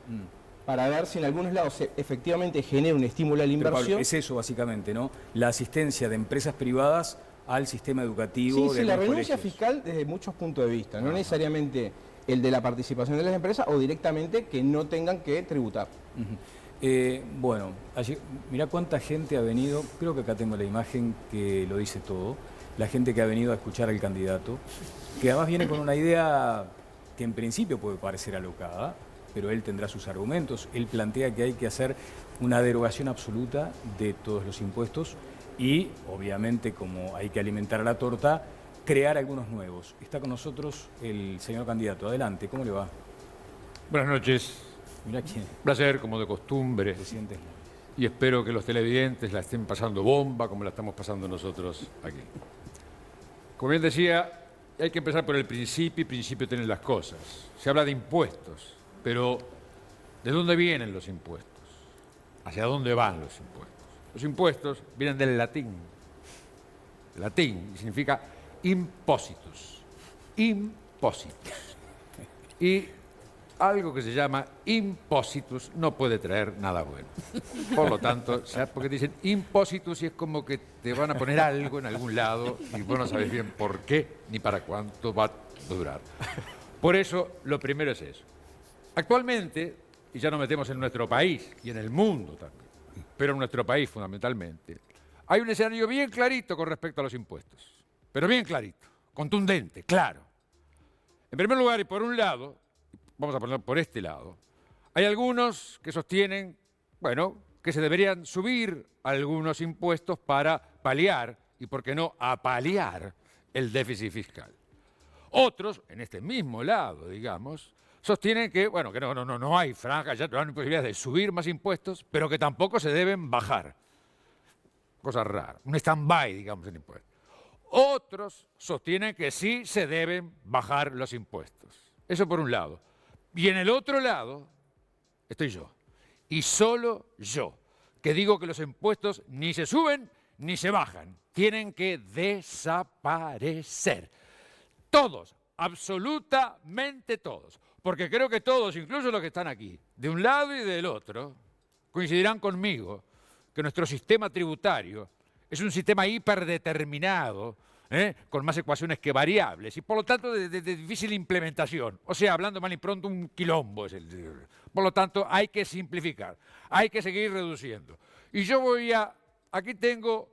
para ver si en algunos lados efectivamente genera un estímulo a la inversión. Pablo, es eso básicamente, ¿no? La asistencia de empresas privadas al sistema educativo. Sí, de la los renuncia colegios. fiscal desde muchos puntos de vista, no necesariamente el de la participación de las empresas o directamente que no tengan que tributar. Bueno, mirá cuánta gente ha venido, creo que acá tengo la imagen que lo dice todo, la gente que ha venido a escuchar al candidato, que además viene con una idea que en principio puede parecer alocada, pero él tendrá sus argumentos. Él plantea que hay que hacer una derogación absoluta de todos los impuestos y, obviamente, como hay que alimentar a la torta, crear algunos nuevos. Está con nosotros el señor candidato. Adelante, ¿cómo le va? Buenas noches. Mirá quién. Placer, como de costumbre. Presidente. Y espero que los televidentes la estén pasando bomba como la estamos pasando nosotros aquí. Como bien decía, hay que empezar por el principio y principio tienen las cosas. Se habla de impuestos, pero ¿de dónde vienen los impuestos? ¿Hacia dónde van los impuestos? Los impuestos vienen del latín. Latín y significa impositus. Impositus. Y algo que se llama impositus no puede traer nada bueno. Por lo tanto, ¿sabes? Porque dicen impositus y es como que te van a poner algo en algún lado y vos no sabes bien por qué ni para cuánto va a durar. Por eso, lo primero es eso. Actualmente, y ya nos metemos en nuestro país y en el mundo también, pero en nuestro país fundamentalmente, hay un escenario bien clarito con respecto a los impuestos. Pero bien clarito, contundente, claro. En primer lugar, y por un lado, vamos a ponerlo por este lado, hay algunos que sostienen, bueno, que se deberían subir algunos impuestos para paliar, y por qué no, apaliar el déficit fiscal. Otros, en este mismo lado, digamos, sostienen que, bueno, que no hay franja, ya no hay posibilidad de subir más impuestos, pero que tampoco se deben bajar. Cosa rara, un stand-by, digamos, en impuestos. Otros sostienen que sí se deben bajar los impuestos. Eso por un lado. Y en el otro lado estoy yo. Y solo yo, que digo que los impuestos ni se suben ni se bajan. Tienen que desaparecer. Todos, absolutamente todos. Porque creo que todos, incluso los que están aquí, de un lado y del otro, coincidirán conmigo que nuestro sistema tributario es un sistema hiperdeterminado, con más ecuaciones que variables, y por lo tanto de difícil implementación. O sea, hablando mal y pronto, un quilombo. Por lo tanto, hay que simplificar, hay que seguir reduciendo. Y yo aquí tengo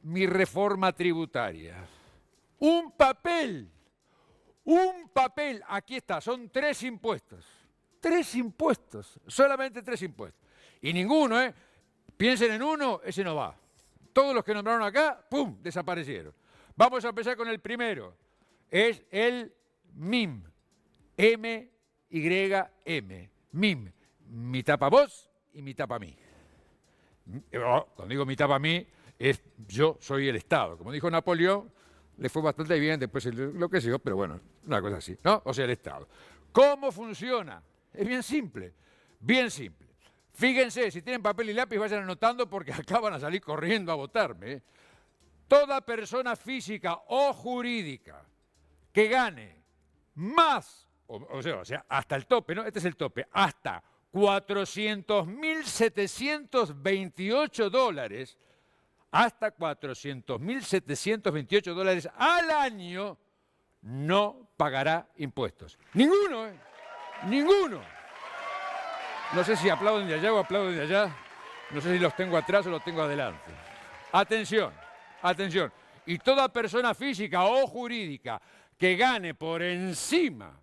mi reforma tributaria. Un papel, aquí está, son 3 impuestos. 3 impuestos, solamente 3 impuestos. Y ninguno, piensen en uno, ese no va. Todos los que nombraron acá, ¡pum!, desaparecieron. Vamos a empezar con el primero. Es el MIM. M-Y-M. MIM. Mitad para vos y mitad para mí. Cuando digo mitad para mí, yo soy el Estado. Como dijo Napoleón, le fue bastante bien, después lo que sea, pero bueno, una cosa así, ¿no? O sea, el Estado. ¿Cómo funciona? Es bien simple, bien simple. Fíjense, si tienen papel y lápiz, vayan anotando porque acá van a salir corriendo a votarme. Toda persona física o jurídica que gane más, o sea, hasta el tope, ¿no? Este es el tope, hasta $400.728, hasta $400.728 al año, no pagará impuestos. Ninguno, ninguno. No sé si aplauden de allá o aplauden de allá. No sé si los tengo atrás o los tengo adelante. Atención, atención. Y toda persona física o jurídica que gane por encima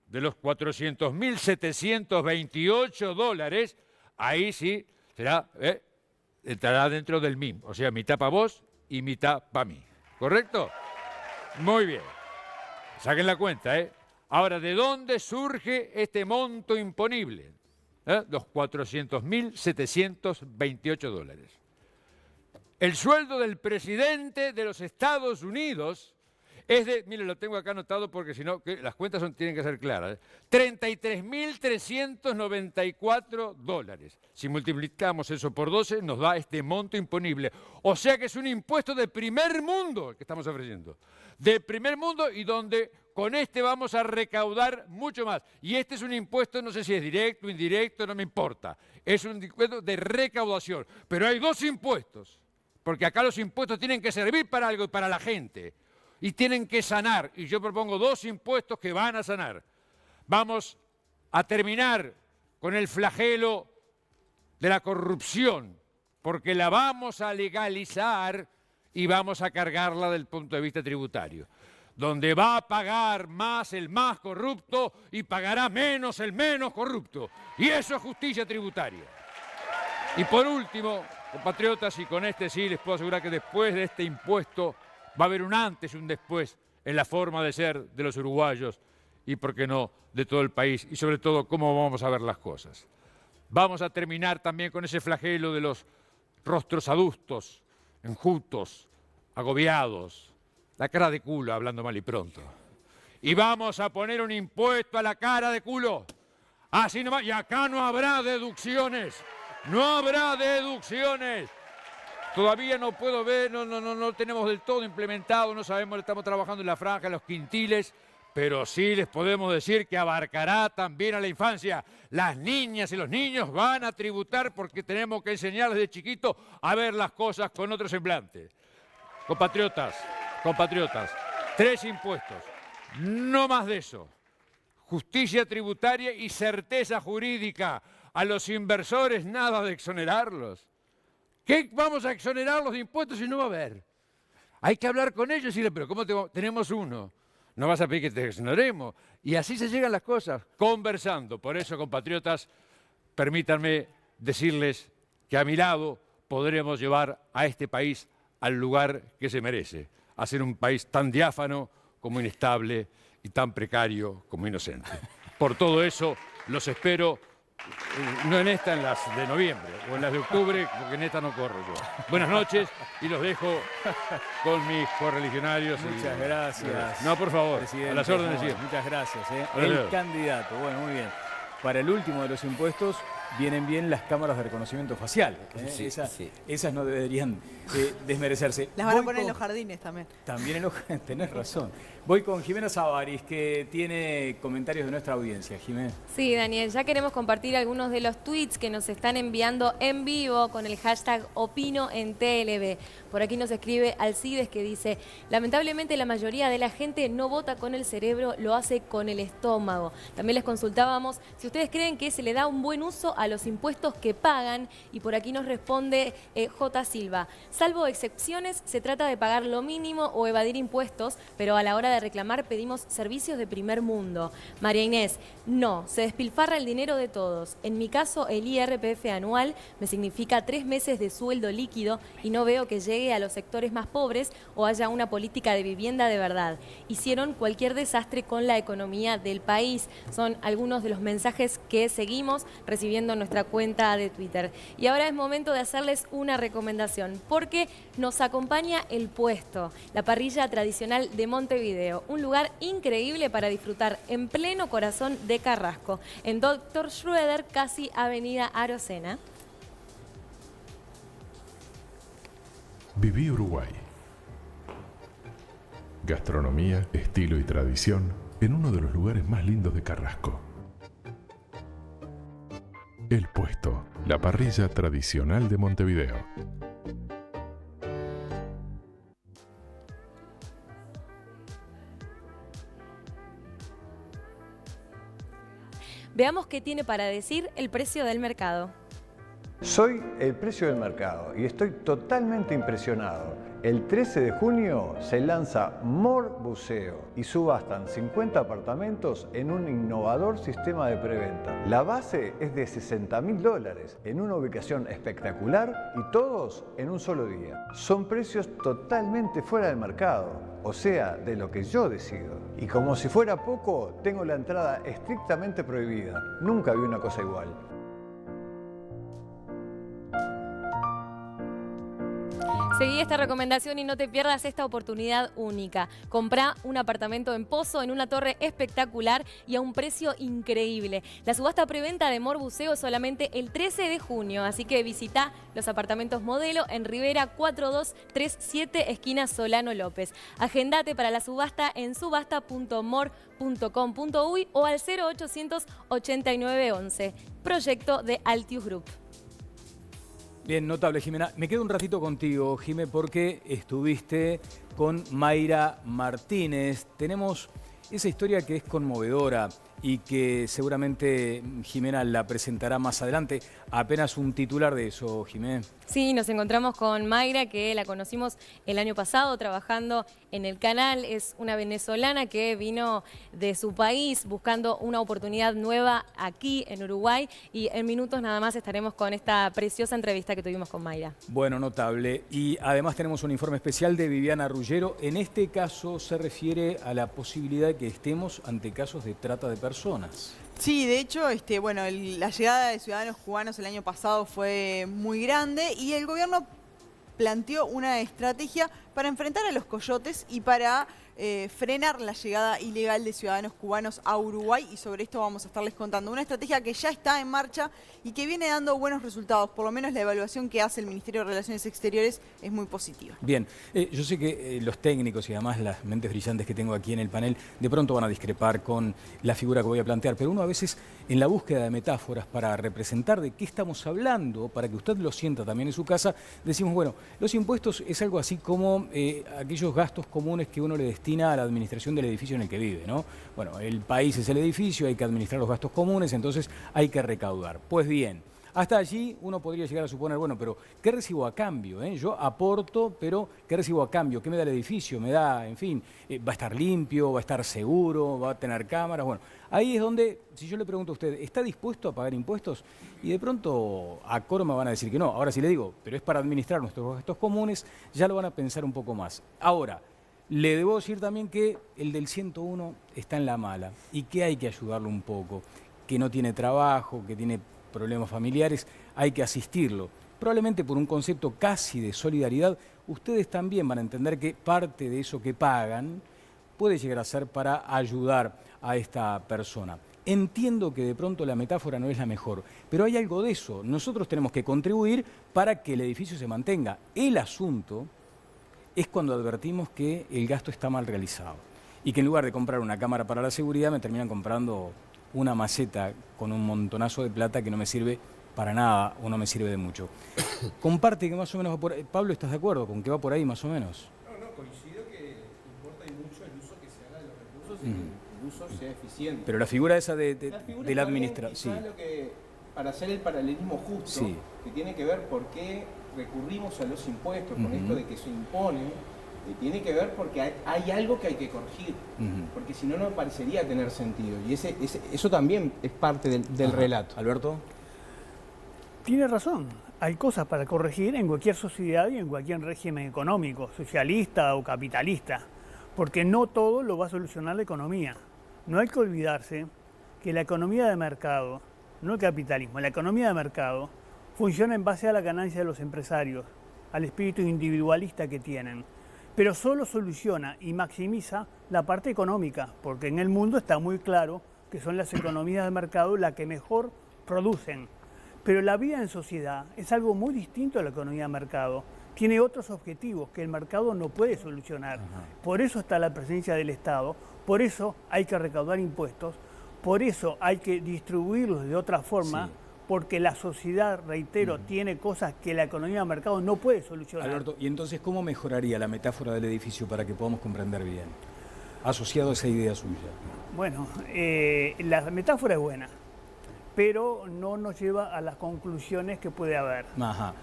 de los $400.728, ahí sí entrará dentro del MIM. O sea, mitad para vos y mitad para mí. ¿Correcto? Muy bien. Saquen la cuenta, Ahora, ¿de dónde surge este monto imponible? Los $400.728. El sueldo del presidente de los Estados Unidos es de, mire, lo tengo acá anotado porque si no, las cuentas tienen que ser claras, $33.394. Si multiplicamos eso por 12, nos da este monto imponible. O sea que es un impuesto de primer mundo el que estamos ofreciendo. De primer mundo y donde con este vamos a recaudar mucho más. Y este es un impuesto, no sé si es directo o indirecto, no me importa. Es un impuesto de recaudación. Pero hay 2 impuestos porque acá los impuestos tienen que servir para algo y para la gente. Y tienen que sanar. Y yo propongo 2 impuestos que van a sanar. Vamos a terminar con el flagelo de la corrupción, porque la vamos a legalizar y vamos a cargarla del punto de vista tributario. Donde va a pagar más el más corrupto y pagará menos el menos corrupto. Y eso es justicia tributaria. Y por último, compatriotas, y con este sí les puedo asegurar que después de este impuesto va a haber un antes y un después en la forma de ser de los uruguayos y, por qué no, de todo el país, y sobre todo cómo vamos a ver las cosas. Vamos a terminar también con ese flagelo de los rostros adustos, enjutos, agobiados, la cara de culo, hablando mal y pronto. Y vamos a poner un impuesto a la cara de culo. Así nomás, y acá no habrá deducciones. No habrá deducciones. Todavía no puedo ver, no tenemos del todo implementado, no sabemos, estamos trabajando en la franja, en los quintiles, pero sí les podemos decir que abarcará también a la infancia. Las niñas y los niños van a tributar porque tenemos que enseñarles de chiquito a ver las cosas con otro semblante. Compatriotas, 3 impuestos, no más de eso. Justicia tributaria y certeza jurídica. A los inversores nada de exonerarlos. ¿Qué vamos a exonerarlos de impuestos si no va a haber? Hay que hablar con ellos y decirles, pero ¿cómo tenemos uno? No vas a pedir que te exoneremos. Y así se llegan las cosas, conversando. Por eso, compatriotas, permítanme decirles que a mi lado podremos llevar a este país al lugar que se merece, a ser un país tan diáfano como inestable y tan precario como inocente. Por todo eso, los espero. No en esta, en las de noviembre o en las de octubre, porque en esta no corro yo. Buenas noches y los dejo con mis correligionarios. Muchas gracias. No, por favor, presidente. a las órdenes. No, muchas gracias. Hola, El candidato, bueno, muy bien. Para el último de los impuestos vienen bien las cámaras de reconocimiento facial. Sí, Esas no deberían desmerecerse. Las van a poner en los jardines también. También en los jardines, tenés razón. Voy con Jimena Savaris, que tiene comentarios de nuestra audiencia. Jimena. Sí, Daniel, ya queremos compartir algunos de los tweets que nos están enviando en vivo con el hashtag Opino en TLB. Por aquí nos escribe Alcides que dice, lamentablemente la mayoría de la gente no vota con el cerebro, lo hace con el estómago. También les consultábamos si ustedes creen que se le da un buen uso a los impuestos que pagan, y por aquí nos responde J. Silva. Salvo excepciones, se trata de pagar lo mínimo o evadir impuestos, pero a la hora de reclamar pedimos servicios de primer mundo. María Inés, no, se despilfarra el dinero de todos. En mi caso, el IRPF anual me significa 3 meses de sueldo líquido y no veo que llegue a los sectores más pobres o haya una política de vivienda de verdad. Hicieron cualquier desastre con la economía del país. Son algunos de los mensajes que seguimos recibiendo en nuestra cuenta de Twitter. Y ahora es momento de hacerles una recomendación, porque nos acompaña El Puesto, la parrilla tradicional de Montevideo. Un lugar increíble para disfrutar en pleno corazón de Carrasco, en Dr. Schroeder, casi Avenida Arocena. Viví Uruguay. Gastronomía, estilo y tradición en uno de los lugares más lindos de Carrasco. El Puesto, la parrilla tradicional de Montevideo. Veamos qué tiene para decir el precio del mercado. Soy el precio del mercado y estoy totalmente impresionado. El 13 de junio se lanza Mor Buceo y subastan 50 apartamentos en un innovador sistema de preventa. La base es de $60.000 en una ubicación espectacular y todos en un solo día. Son precios totalmente fuera del mercado, o sea, de lo que yo decido. Y como si fuera poco, tengo la entrada estrictamente prohibida. Nunca vi una cosa igual. Seguí esta recomendación y no te pierdas esta oportunidad única. Comprá un apartamento en Pozo, en una torre espectacular y a un precio increíble. La subasta preventa de Mor Buceo es solamente el 13 de junio, así que visita los apartamentos modelo en Rivera 4237, esquina Solano López. Agendate para la subasta en subasta.mor.com.uy o al 0800 8911. Proyecto de Altius Group. Bien, notable, Jimena. Me quedo un ratito contigo, Jimé, porque estuviste con Mayra Martínez. Tenemos esa historia que es conmovedora y que seguramente Jimena la presentará más adelante. Apenas un titular de eso, Jimé. Sí, nos encontramos con Mayra, que la conocimos el año pasado trabajando en el canal. Es una venezolana que vino de su país buscando una oportunidad nueva aquí en Uruguay. Y en minutos nada más estaremos con esta preciosa entrevista que tuvimos con Mayra. Bueno, notable. Y además tenemos un informe especial de Viviana Ruggero. En este caso se refiere a la posibilidad de que estemos ante casos de trata de personas. Sí, de hecho, bueno, la llegada de ciudadanos cubanos el año pasado fue muy grande y el gobierno planteó una estrategia para enfrentar a los coyotes y para frenar la llegada ilegal de ciudadanos cubanos a Uruguay, y sobre esto vamos a estarles contando. Una estrategia que ya está en marcha y que viene dando buenos resultados. Por lo menos la evaluación que hace el Ministerio de Relaciones Exteriores es muy positiva. Bien, yo sé que los técnicos y además las mentes brillantes que tengo aquí en el panel de pronto van a discrepar con la figura que voy a plantear, pero uno a veces en la búsqueda de metáforas para representar de qué estamos hablando, para que usted lo sienta también en su casa, decimos, bueno, los impuestos es algo así como aquellos gastos comunes que uno le destina a la administración del edificio en el que vive, ¿no? Bueno, el país es el edificio, hay que administrar los gastos comunes, entonces hay que recaudar. Pues bien, hasta allí uno podría llegar a suponer, bueno, pero ¿qué recibo a cambio? Yo aporto, pero ¿qué recibo a cambio? ¿Qué me da el edificio? Me da, en fin, va a estar limpio, va a estar seguro, va a tener cámaras. Bueno, ahí es donde, si yo le pregunto a usted, ¿está dispuesto a pagar impuestos? Y de pronto a coro me van a decir que no. Ahora si le digo, pero es para administrar nuestros gastos comunes, ya lo van a pensar un poco más. Ahora, le debo decir también que el del 101 está en la mala y que hay que ayudarlo un poco, que no tiene trabajo, que tiene problemas familiares, hay que asistirlo. Probablemente por un concepto casi de solidaridad, ustedes también van a entender que parte de eso que pagan puede llegar a ser para ayudar a esta persona. Entiendo que de pronto la metáfora no es la mejor, pero hay algo de eso. Nosotros tenemos que contribuir para que el edificio se mantenga. El asunto es cuando advertimos que el gasto está mal realizado y que en lugar de comprar una cámara para la seguridad me terminan comprando una maceta con un montonazo de plata que no me sirve para nada o no me sirve de mucho. Comparte que más o menos va por ahí. Pablo, ¿estás de acuerdo con que va por ahí más o menos? No, coincido que importa mucho el uso que se haga de los recursos y que el uso sea eficiente. Pero la figura esa de la administración. Sí. Para hacer el paralelismo justo, sí, que tiene que ver por qué recurrimos a los impuestos con esto de que se imponen, tiene que ver porque hay algo que hay que corregir, porque si no, no parecería tener sentido. Y eso también es parte del relato. Alberto. Tiene razón. Hay cosas para corregir en cualquier sociedad y en cualquier régimen económico, socialista o capitalista, porque no todo lo va a solucionar la economía. No hay que olvidarse que la economía de mercado, no el capitalismo, la economía de mercado funciona en base a la ganancia de los empresarios, al espíritu individualista que tienen, pero solo soluciona y maximiza la parte económica, porque en el mundo está muy claro que son las economías de mercado las que mejor producen. Pero la vida en sociedad es algo muy distinto a la economía de mercado. Tiene otros objetivos que el mercado no puede solucionar. Por eso está la presencia del Estado, por eso hay que recaudar impuestos, por eso hay que distribuirlos de otra forma, porque la sociedad, reitero, tiene cosas que la economía de mercado no puede solucionar. Alberto, ¿y entonces cómo mejoraría la metáfora del edificio para que podamos comprender bien? Asociado a esa idea suya. Bueno, la metáfora es buena, pero no nos lleva a las conclusiones que puede haber. Ajá.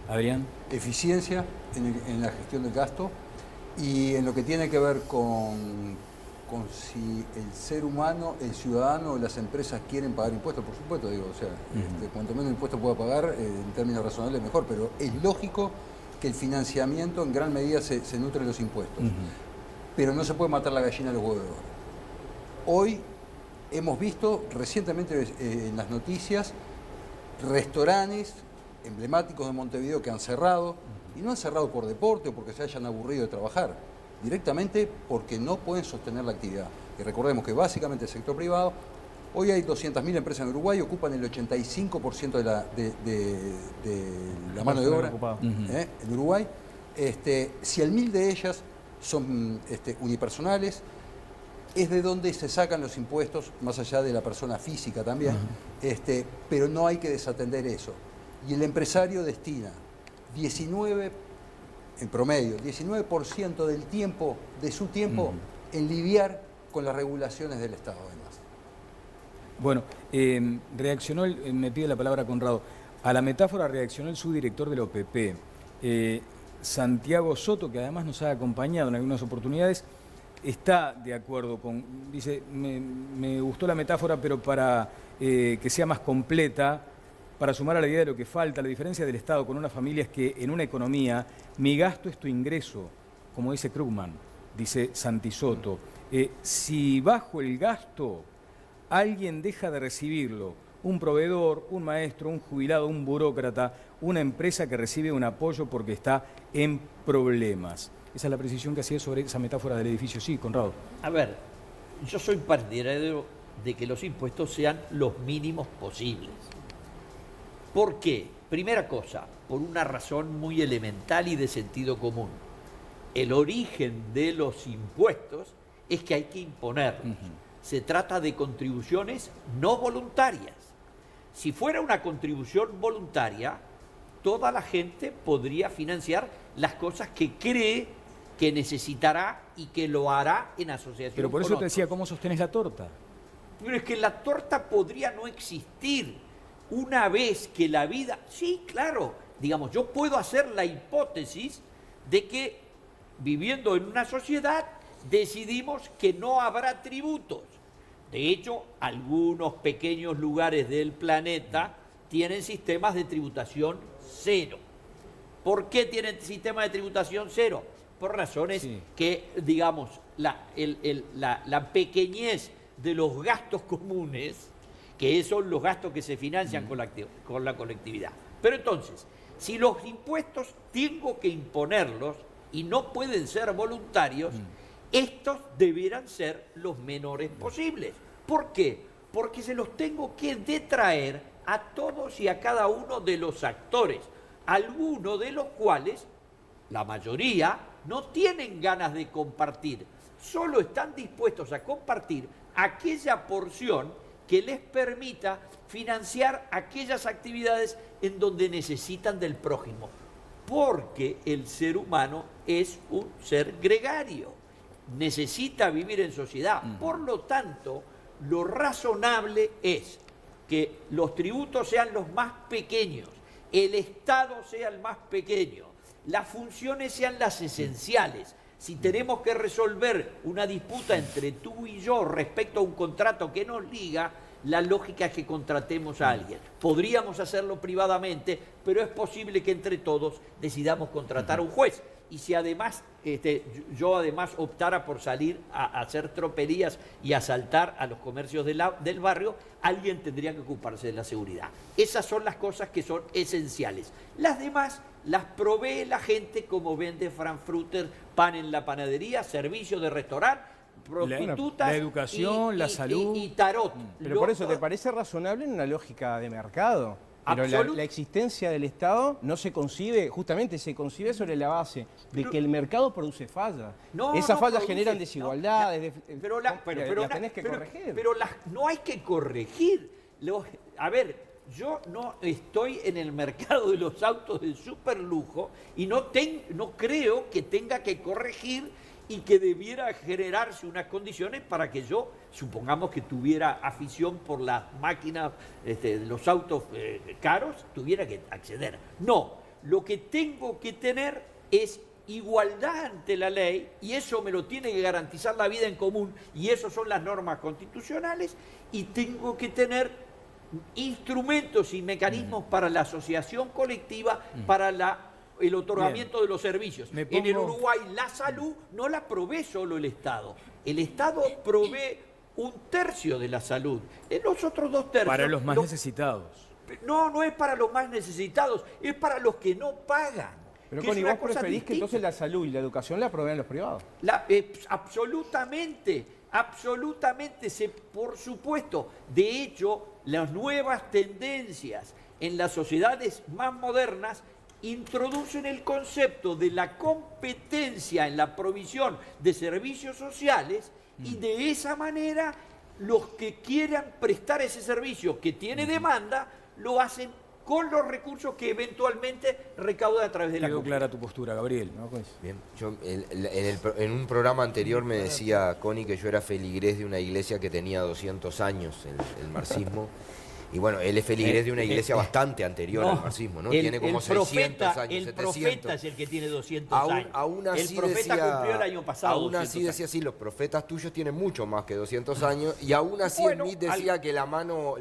Adrián. Eficiencia en la gestión del gasto y en lo que tiene que ver con si el ser humano, el ciudadano o las empresas quieren pagar impuestos, por supuesto, digo, o sea, cuanto menos impuestos pueda pagar, en términos razonables mejor, pero es lógico que el financiamiento en gran medida se nutre de los impuestos. Pero no se puede matar la gallina a los huevos de oro. Hoy hemos visto recientemente en las noticias restaurantes emblemáticos de Montevideo que han cerrado, y no han cerrado por deporte o porque se hayan aburrido de trabajar, directamente porque no pueden sostener la actividad. Y recordemos que básicamente el sector privado, hoy hay 200.000 empresas en Uruguay, ocupan el 85% de la mano de obra en Uruguay. Si el 1.000 de ellas son unipersonales, es de donde se sacan los impuestos, más allá de la persona física también, pero no hay que desatender eso. y el empresario destina 19, en promedio, 19% del tiempo, de su tiempo, en lidiar con las regulaciones del Estado, además. Bueno, reaccionó, me pide la palabra Conrado, a la metáfora reaccionó el subdirector de la OPP, Santiago Soto, que además nos ha acompañado en algunas oportunidades, está de acuerdo con, dice, me gustó la metáfora, pero para que sea más completa, para sumar a la idea de lo que falta, la diferencia del Estado con una familia es que en una economía, mi gasto es tu ingreso, como dice Krugman, dice Santi Soto. Si bajo el gasto, alguien deja de recibirlo, un proveedor, un maestro, un jubilado, un burócrata, una empresa que recibe un apoyo porque está en problemas. Esa es la precisión que hacía sobre esa metáfora del edificio. Sí, Conrado. A ver, yo soy partidario de que los impuestos sean los mínimos posibles. ¿Por qué? Primera cosa, por una razón muy elemental y de sentido común. El origen de los impuestos es que hay que imponerlos. Se trata de contribuciones no voluntarias. Si fuera una contribución voluntaria, toda la gente podría financiar las cosas que cree que necesitará y que lo hará en asociación. Pero por eso te decía, ¿cómo sostenés la torta? Pero es que la torta podría no existir. Una vez que la vida... Sí, claro. Digamos, yo puedo hacer la hipótesis de que viviendo en una sociedad decidimos que no habrá tributos. De hecho, algunos pequeños lugares del planeta tienen sistemas de tributación cero. ¿Por qué tienen sistemas de tributación cero? Por razones que, digamos, la pequeñez de los gastos comunes, que son los gastos que se financian con la colectividad. Pero entonces, si los impuestos tengo que imponerlos y no pueden ser voluntarios, estos deberán ser los menores posibles. ¿Por qué? Porque se los tengo que detraer a todos y a cada uno de los actores, algunos de los cuales, la mayoría, no tienen ganas de compartir, solo están dispuestos a compartir aquella porción que les permita financiar aquellas actividades en donde necesitan del prójimo, porque el ser humano es un ser gregario, necesita vivir en sociedad. Por lo tanto, lo razonable es que los tributos sean los más pequeños, el Estado sea el más pequeño, las funciones sean las esenciales. Si tenemos que resolver una disputa entre tú y yo respecto a un contrato que nos liga, la lógica es que contratemos a alguien. Podríamos hacerlo privadamente, pero es posible que entre todos decidamos contratar a un juez. Y si además, yo además optara por salir a hacer tropelías y asaltar a los comercios del barrio, alguien tendría que ocuparse de la seguridad. Esas son las cosas que son esenciales. Las demás las provee la gente, como vende Frankfurter, pan en la panadería, servicios de restaurante, prostitutas, la educación, la salud y tarot. Pero por eso, ¿te parece razonable en una lógica de mercado? Pero la existencia del Estado no se concibe, justamente se concibe sobre la base de que el mercado produce fallas. Esas fallas generan desigualdades, pero las tenés que corregir. Pero no hay que corregir. A ver, yo no estoy en el mercado de los autos de superlujo y no creo que tenga que corregir y que debiera generarse unas condiciones para que yo, supongamos que tuviera afición por las máquinas, los autos caros, tuviera que acceder. No, lo que tengo que tener es igualdad ante la ley, y eso me lo tiene que garantizar la vida en común, y eso son las normas constitucionales, y tengo que tener instrumentos y mecanismos para la asociación colectiva, para el otorgamiento de los servicios. En el Uruguay la salud no la provee solo el Estado. El Estado provee 1/3 de la salud. En los otros 2/3... Para los más necesitados. No es para los más necesitados, es para los que no pagan. Pero Connie, ¿vos preferís que entonces la salud y la educación la provean los privados? Absolutamente, por supuesto. De hecho, las nuevas tendencias en las sociedades más modernas introducen el concepto de la competencia en la provisión de servicios sociales, y de esa manera los que quieran prestar ese servicio que tiene demanda lo hacen con los recursos que eventualmente recauda a través de la Quedó compra. clara tu postura, Gabriel. Bien, yo en un programa anterior me decía Connie que yo era feligrés de una iglesia que tenía 200 años, el marxismo. Y bueno, él es feligrés de una iglesia bastante anterior al marxismo, ¿no? Tiene como 600 años, el 700. profeta es el que tiene 200 años. Aún así el profeta decía, cumplió el año pasado. Aún así 200 decía, sí, los profetas tuyos tienen mucho más que 200 años. Y aún así Bueno, Smith decía que la mano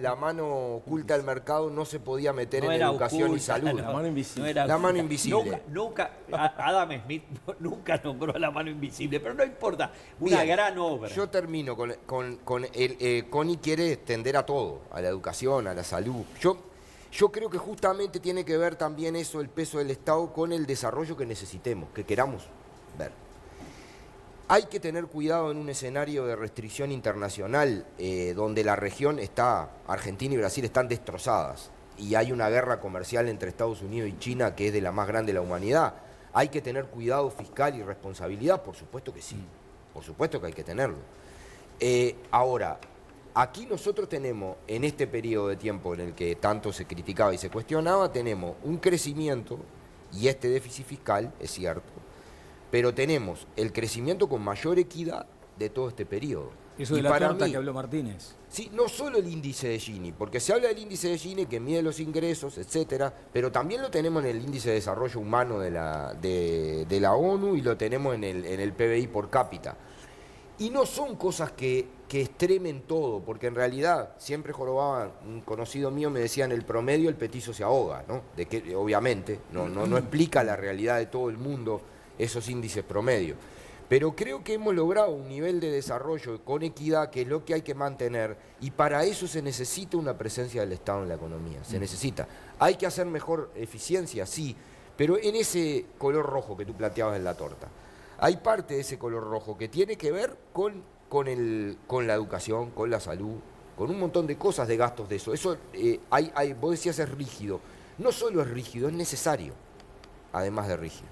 oculta del mercado no se podía meter en era educación oculta, y salud. La mano invisible. La mano invisible. Nunca, Adam Smith nunca nombró la mano invisible, pero no importa. Una Bien, gran obra. Yo termino con Connie quiere extender a todo, a la educación, a la salud. Yo creo que justamente tiene que ver también eso, el peso del Estado, con el desarrollo que necesitemos, que queramos ver. Hay que tener cuidado en un escenario de restricción internacional, donde la región Argentina y Brasil están destrozadas, y hay una guerra comercial entre Estados Unidos y China que es de la más grande de la humanidad. ¿Hay que tener cuidado fiscal y responsabilidad? Por supuesto que sí, por supuesto que hay que tenerlo. Ahora, aquí nosotros tenemos, en este periodo de tiempo en el que tanto se criticaba y se cuestionaba, tenemos un crecimiento y este déficit fiscal, es cierto, pero tenemos el crecimiento con mayor equidad de todo este periodo. Eso de la torta que habló Martínez. Sí, no solo el índice de Gini, porque se habla del índice de Gini que mide los ingresos, etcétera, pero también lo tenemos en el índice de desarrollo humano de la ONU y lo tenemos en el PBI por cápita. Y no son cosas que extremen todo, porque en realidad siempre jorobaban, un conocido mío me decía, en el promedio el petizo se ahoga, ¿no? De que obviamente no explica la realidad de todo el mundo esos índices promedio. Pero creo que hemos logrado un nivel de desarrollo con equidad que es lo que hay que mantener, y para eso se necesita una presencia del Estado en la economía, se necesita. ¿Hay que hacer mejor eficiencia? Sí, pero en ese color rojo que tú planteabas en la torta, hay parte de ese color rojo que tiene que ver con la educación, con la salud, con un montón de cosas de gastos de eso. Eso vos decías es rígido. No solo es rígido, es necesario, además de rígido.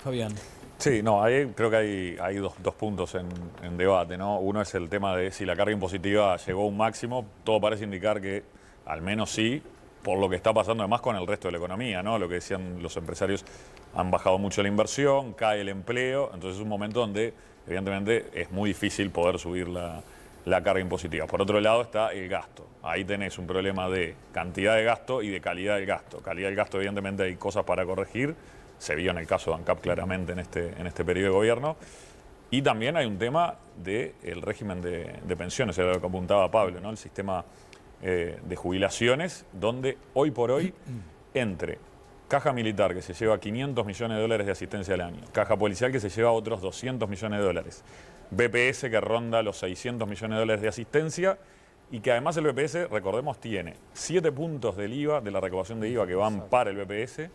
Fabián. Sí, no, ahí creo que hay dos puntos en debate, ¿no? Uno es el tema de si la carga impositiva llegó a un máximo. Todo parece indicar que al menos sí, por lo que está pasando además con el resto de la economía, ¿no? Lo que decían los empresarios, han bajado mucho la inversión, cae el empleo, entonces es un momento donde evidentemente es muy difícil poder subir la carga impositiva. Por otro lado está el gasto. Ahí tenés un problema de cantidad de gasto y de calidad del gasto. Calidad del gasto, evidentemente hay cosas para corregir. Se vio en el caso de ANCAP claramente en este periodo de gobierno. Y también hay un tema del régimen de pensiones, era lo que apuntaba Pablo, ¿no? El sistema de jubilaciones, donde hoy por hoy, entre Caja Militar, que se lleva 500 millones de dólares de asistencia al año, Caja Policial, que se lleva otros 200 millones de dólares, BPS, que ronda los 600 millones de dólares de asistencia, y que además el BPS, recordemos, tiene 7 puntos del IVA, de la recaudación de IVA que van para el BPS,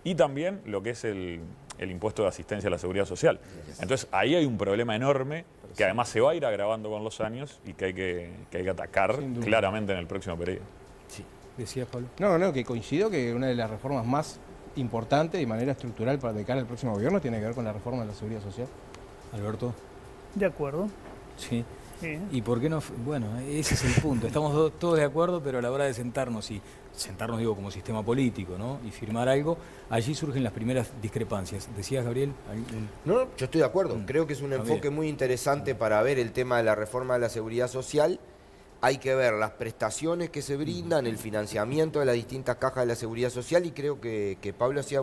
y también lo que es el impuesto de asistencia a la seguridad social. Entonces ahí hay un problema enorme que además se va a ir agravando con los años y que hay que atacar claramente en el próximo periodo. Sí. ¿Decías, Pablo? No, que coincido que una de las reformas más importantes de manera estructural para de cara al próximo gobierno tiene que ver con la reforma de la seguridad social. Alberto. De acuerdo. Sí. Sí. ¿Y por qué no? Bueno, ese es el punto. Estamos todos de acuerdo, pero a la hora de sentarnos digo como sistema político, ¿no? Y firmar algo, allí surgen las primeras discrepancias. ¿Decías, Gabriel? No, yo estoy de acuerdo. Creo que es un enfoque muy interesante para ver el tema de la reforma de la seguridad social. Hay que ver las prestaciones que se brindan, el financiamiento de las distintas cajas de la seguridad social, y creo que Pablo hacía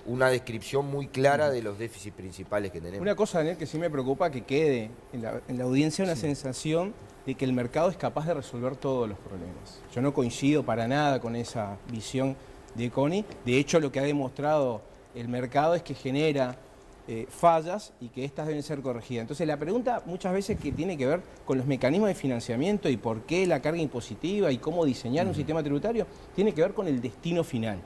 una descripción muy clara de los déficits principales que tenemos. Una cosa, Daniel, que sí me preocupa que quede en la audiencia una sensación de que el mercado es capaz de resolver todos los problemas. Yo no coincido para nada con esa visión de Connie. De hecho, lo que ha demostrado el mercado es que genera fallas y que estas deben ser corregidas. Entonces la pregunta muchas veces que tiene que ver con los mecanismos de financiamiento y por qué la carga impositiva y cómo diseñar un sistema tributario, tiene que ver con el destino final.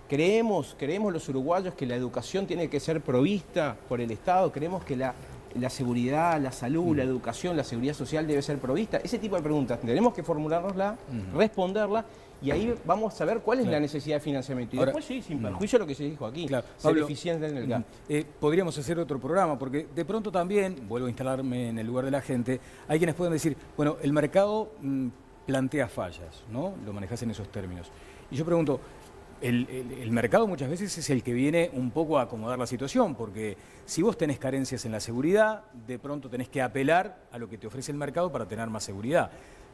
Creemos los uruguayos que la educación tiene que ser provista por el Estado, creemos que la seguridad, la salud, la educación, la seguridad social debe ser provista. Ese tipo de preguntas tenemos que formulárnosla, responderla, y ahí vamos a ver cuál es la necesidad de financiamiento. Y después sí, sin perjuicio a lo que se dijo aquí, ser Pablo, eficiente en el gasto. Podríamos hacer otro programa, porque de pronto también, vuelvo a instalarme en el lugar de la gente, hay quienes pueden decir, bueno, el mercado plantea fallas, ¿no? Lo manejás en esos términos. Y yo pregunto, el mercado muchas veces es el que viene un poco a acomodar la situación, porque si vos tenés carencias en la seguridad, de pronto tenés que apelar a lo que te ofrece el mercado para tener más seguridad.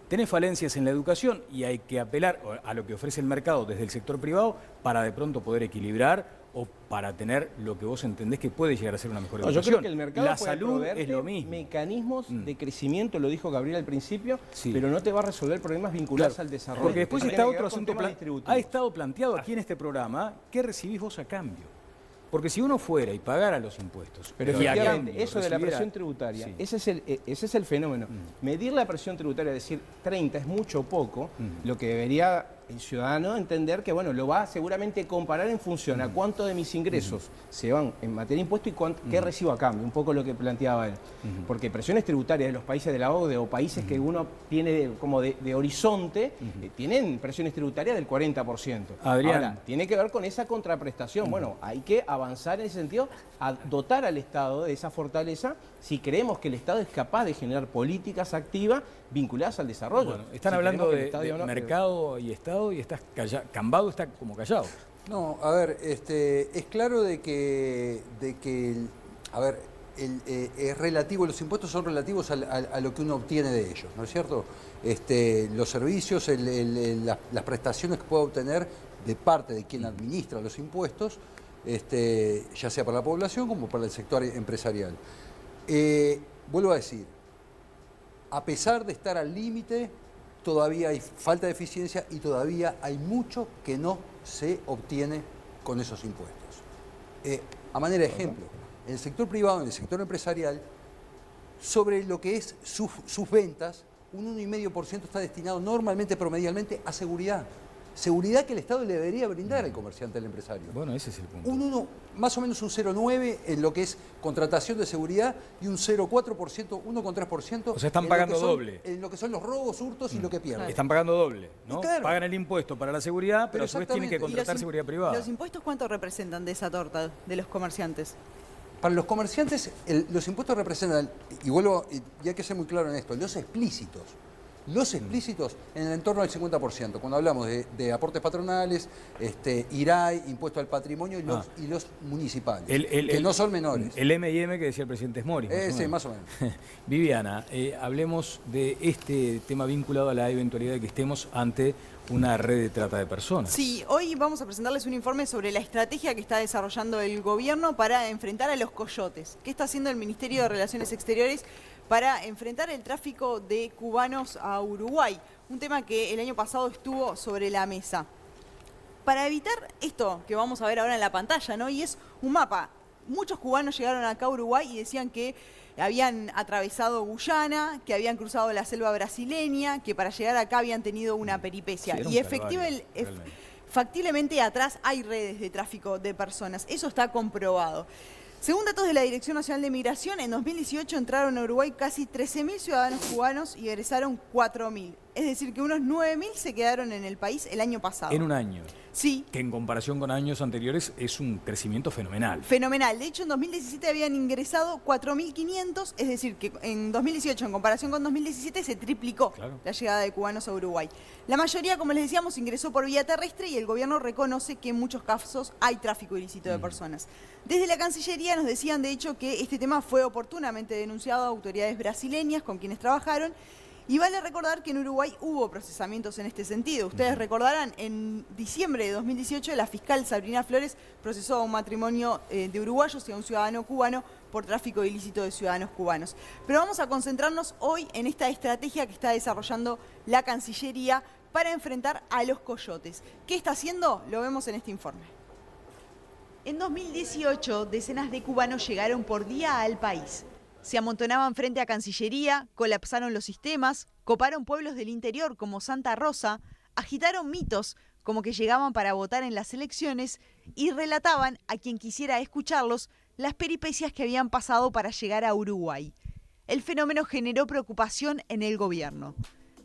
Tenés falencias en la educación y hay que apelar a lo que ofrece el mercado desde el sector privado para de pronto poder equilibrar o para tener lo que vos entendés que puede llegar a ser una mejor educación. Yo creo que el mercado la puede salud es lo mismo. Mecanismos de crecimiento, lo dijo Gabriel al principio, pero no te va a resolver problemas vinculados al desarrollo. Porque después Tiene está que ver otro con asunto, temas distributivos. ha estado planteado aquí en este programa, ¿qué recibís vos a cambio? Porque si uno fuera y pagara los impuestos, Pero y a efectivamente, cambio eso de la recibiera- presión tributaria, Sí. ese es el fenómeno. Medir la presión tributaria, decir 30 es mucho o poco, lo que debería el ciudadano entender que, bueno, lo va a seguramente comparar en función a cuánto de mis ingresos se van en materia de impuestos y qué recibo a cambio, un poco lo que planteaba él. Porque presiones tributarias de los países de la OCDE o países que uno tiene como de horizonte, tienen presiones tributarias del 40%. Adrián. Ahora, tiene que ver con esa contraprestación. Bueno, hay que avanzar en ese sentido, a dotar al Estado de esa fortaleza si creemos que el Estado es capaz de generar políticas activas vinculadas al desarrollo. Bueno, están Si hablando creemos que el de Estado mercado y Estado y estás callado. Cambado está como callado. No, a ver, es claro de que a ver, es relativo, los impuestos son relativos a lo que uno obtiene de ellos, ¿no es cierto? Los servicios, las prestaciones que pueda obtener de parte de quien administra los impuestos, ya sea para la población como para el sector empresarial. Vuelvo a decir, a pesar de estar al límite, todavía hay falta de eficiencia y todavía hay mucho que no se obtiene con esos impuestos. A manera de ejemplo, en el sector privado, en el sector empresarial, sobre lo que es sus ventas, un 1,5% está destinado normalmente, promedialmente, a seguridad. Seguridad que el Estado le debería brindar al comerciante, al empresario. Bueno, ese es el punto. Más o menos un 0,9% en lo que es contratación de seguridad y un 0,4%, 1,3%. O sea, están pagando doble. En lo que son los robos, hurtos y lo que pierden. Están pagando doble, ¿no? Claro. Pagan el impuesto para la seguridad, pero a su vez tienen que exactamente. contratar seguridad privada. ¿Los impuestos cuánto representan de esa torta de los comerciantes? Para los comerciantes, los impuestos representan, y hay que ser muy claro en esto, los explícitos. Los explícitos en el entorno del 50%, cuando hablamos de aportes patronales, IRAI, impuesto al patrimonio y los municipales, que no son menores. El M&M que decía el presidente Mori. Sí, más o menos. Viviana, hablemos de este tema vinculado a la eventualidad de que estemos ante una red de trata de personas. Sí, hoy vamos a presentarles un informe sobre la estrategia que está desarrollando el gobierno para enfrentar a los coyotes. ¿Qué está haciendo el Ministerio de Relaciones Exteriores para enfrentar el tráfico de cubanos a Uruguay? Un tema que el año pasado estuvo sobre la mesa. Para evitar esto que vamos a ver ahora en la pantalla, ¿no? Y es un mapa. Muchos cubanos llegaron acá a Uruguay y decían que habían atravesado Guyana, que habían cruzado la selva brasileña, que para llegar acá habían tenido una peripecia. Sí, Y factiblemente atrás hay redes de tráfico de personas. Eso está comprobado. Según datos de la Dirección Nacional de Migración, en 2018 entraron a Uruguay casi 13.000 ciudadanos cubanos y egresaron 4.000. Es decir, que unos 9.000 se quedaron en el país el año pasado. En un año. Sí. Que en comparación con años anteriores es un crecimiento fenomenal. Fenomenal. De hecho, en 2017 habían ingresado 4.500, es decir, que en 2018, en comparación con 2017, se triplicó la llegada de cubanos a Uruguay. La mayoría, como les decíamos, ingresó por vía terrestre y el gobierno reconoce que en muchos casos hay tráfico ilícito de personas. Desde la Cancillería nos decían, de hecho, que este tema fue oportunamente denunciado a autoridades brasileñas con quienes trabajaron. Y vale recordar que en Uruguay hubo procesamientos en este sentido. Ustedes recordarán, en diciembre de 2018 la fiscal Sabrina Flores procesó a un matrimonio de uruguayos y a un ciudadano cubano por tráfico ilícito de ciudadanos cubanos. Pero vamos a concentrarnos hoy en esta estrategia que está desarrollando la Cancillería para enfrentar a los coyotes. ¿Qué está haciendo? Lo vemos en este informe. En 2018, decenas de cubanos llegaron por día al país. Se amontonaban frente a Cancillería, colapsaron los sistemas, coparon pueblos del interior como Santa Rosa, agitaron mitos como que llegaban para votar en las elecciones y relataban a quien quisiera escucharlos las peripecias que habían pasado para llegar a Uruguay. El fenómeno generó preocupación en el gobierno.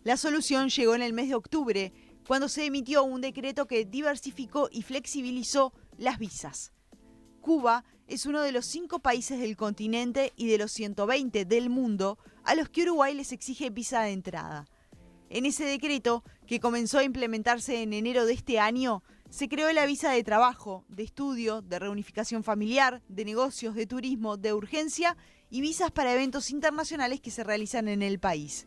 La solución llegó en el mes de octubre, cuando se emitió un decreto que diversificó y flexibilizó las visas. Cuba es uno de los 5 países del continente y de los 120 del mundo a los que Uruguay les exige visa de entrada. En ese decreto, que comenzó a implementarse en enero de este año, se creó la visa de trabajo, de estudio, de reunificación familiar, de negocios, de turismo, de urgencia y visas para eventos internacionales que se realizan en el país.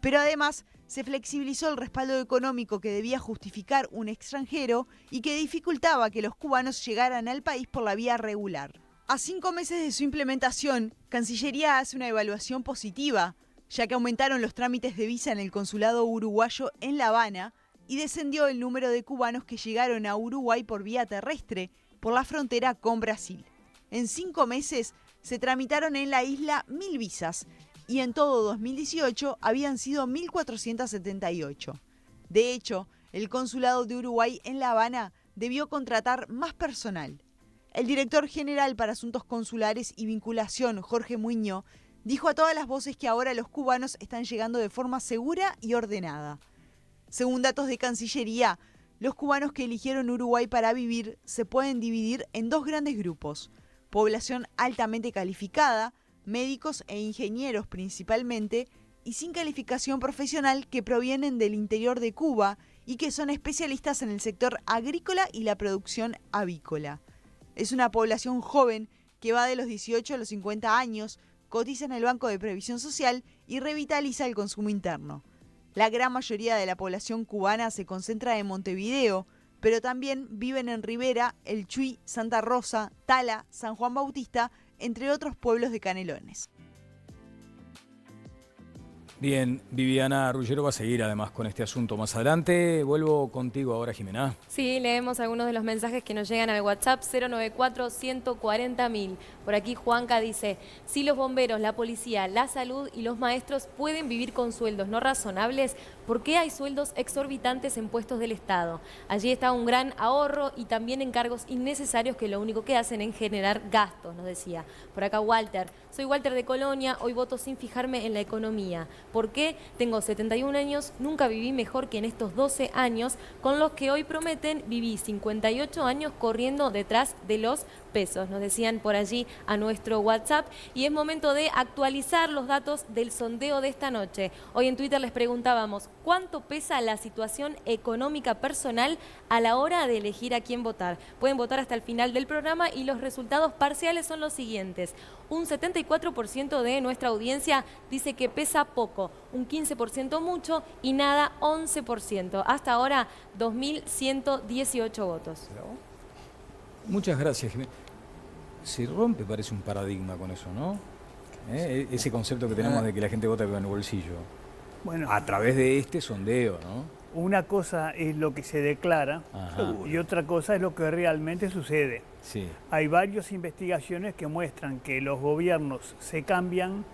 Pero además, se flexibilizó el respaldo económico que debía justificar un extranjero y que dificultaba que los cubanos llegaran al país por la vía regular. A 5 meses de su implementación, Cancillería hace una evaluación positiva, ya que aumentaron los trámites de visa en el consulado uruguayo en La Habana y descendió el número de cubanos que llegaron a Uruguay por vía terrestre, por la frontera con Brasil. En 5 meses se tramitaron en la isla 1000 visas y en todo 2018 habían sido 1478. De hecho, el consulado de Uruguay en La Habana debió contratar más personal. El director general para Asuntos Consulares y Vinculación, Jorge Muñoz, dijo a todas las voces que ahora los cubanos están llegando de forma segura y ordenada. Según datos de Cancillería, los cubanos que eligieron Uruguay para vivir se pueden dividir en 2 grandes grupos: población altamente calificada, médicos e ingenieros principalmente, y sin calificación profesional que provienen del interior de Cuba y que son especialistas en el sector agrícola y la producción avícola. Es una población joven que va de los 18 a los 50 años, cotiza en el Banco de Previsión Social y revitaliza el consumo interno. La gran mayoría de la población cubana se concentra en Montevideo, pero también viven en Rivera, El Chuy, Santa Rosa, Tala, San Juan Bautista, entre otros pueblos de Canelones. Bien, Viviana Ruggiero va a seguir además con este asunto más adelante. Vuelvo contigo ahora, Jimena. Sí, leemos algunos de los mensajes que nos llegan al WhatsApp 094-140.000. Por aquí Juanca dice: si los bomberos, la policía, la salud y los maestros pueden vivir con sueldos no razonables, ¿por qué hay sueldos exorbitantes en puestos del Estado? Allí está un gran ahorro y también en cargos innecesarios que lo único que hacen es generar gastos, nos decía. Por acá Walter: soy Walter de Colonia, hoy voto sin fijarme en la economía. ¿Por qué? Tengo 71 años, nunca viví mejor que en estos 12 años, con los que hoy prometen viví 58 años corriendo detrás de los pesos, nos decían por allí a nuestro WhatsApp. Y es momento de actualizar los datos del sondeo de esta noche. Hoy en Twitter les preguntábamos: ¿cuánto pesa la situación económica personal a la hora de elegir a quién votar? Pueden votar hasta el final del programa y los resultados parciales son los siguientes. Un 74% de nuestra audiencia dice que pesa poco, un 15% mucho y nada 11%. Hasta ahora 2.118 votos. Muchas gracias, Jimena. Se rompe, parece, un paradigma con eso, ¿no? Ese concepto que tenemos de que la gente vota con el bolsillo. Bueno, a través de este sondeo, ¿no? Una cosa es lo que se declara y otra cosa es lo que realmente sucede. Sí. Hay varias investigaciones que muestran que los gobiernos se cambian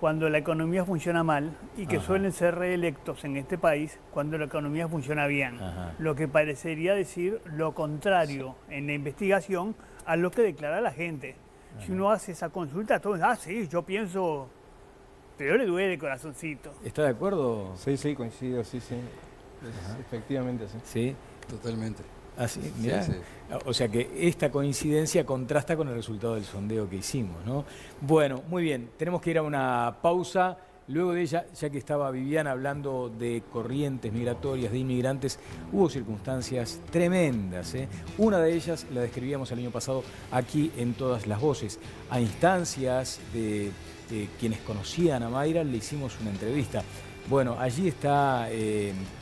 cuando la economía funciona mal y que suelen ser reelectos en este país cuando la economía funciona bien. Lo que parecería decir lo contrario en la investigación a lo que declara la gente. Si uno hace esa consulta, todos sí, yo pienso, pero le duele el corazoncito. ¿Está de acuerdo? Sí, coincido, sí. Efectivamente, sí. Sí. Totalmente. Así, mirá. Sí. O sea que esta coincidencia contrasta con el resultado del sondeo que hicimos, ¿no? Bueno, muy bien, tenemos que ir a una pausa. Luego de ella, ya que estaba Viviana hablando de corrientes migratorias, de inmigrantes, hubo circunstancias tremendas, ¿eh? Una de ellas la describíamos el año pasado aquí en Todas las Voces. A instancias de quienes conocían a Mayra, le hicimos una entrevista. Bueno, allí está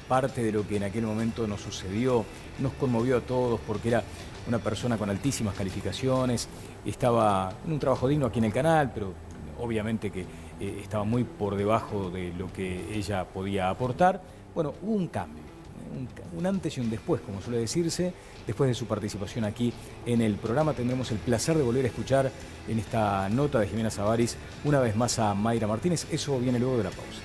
parte de lo que en aquel momento nos sucedió, nos conmovió a todos porque era una persona con altísimas calificaciones, estaba en un trabajo digno aquí en el canal, pero obviamente que estaba muy por debajo de lo que ella podía aportar. Bueno, hubo un cambio, un antes y un después, como suele decirse. Después de su participación aquí en el programa, tendremos el placer de volver a escuchar en esta nota de Jimena Sabaris una vez más a Mayra Martínez. Eso viene luego de la pausa.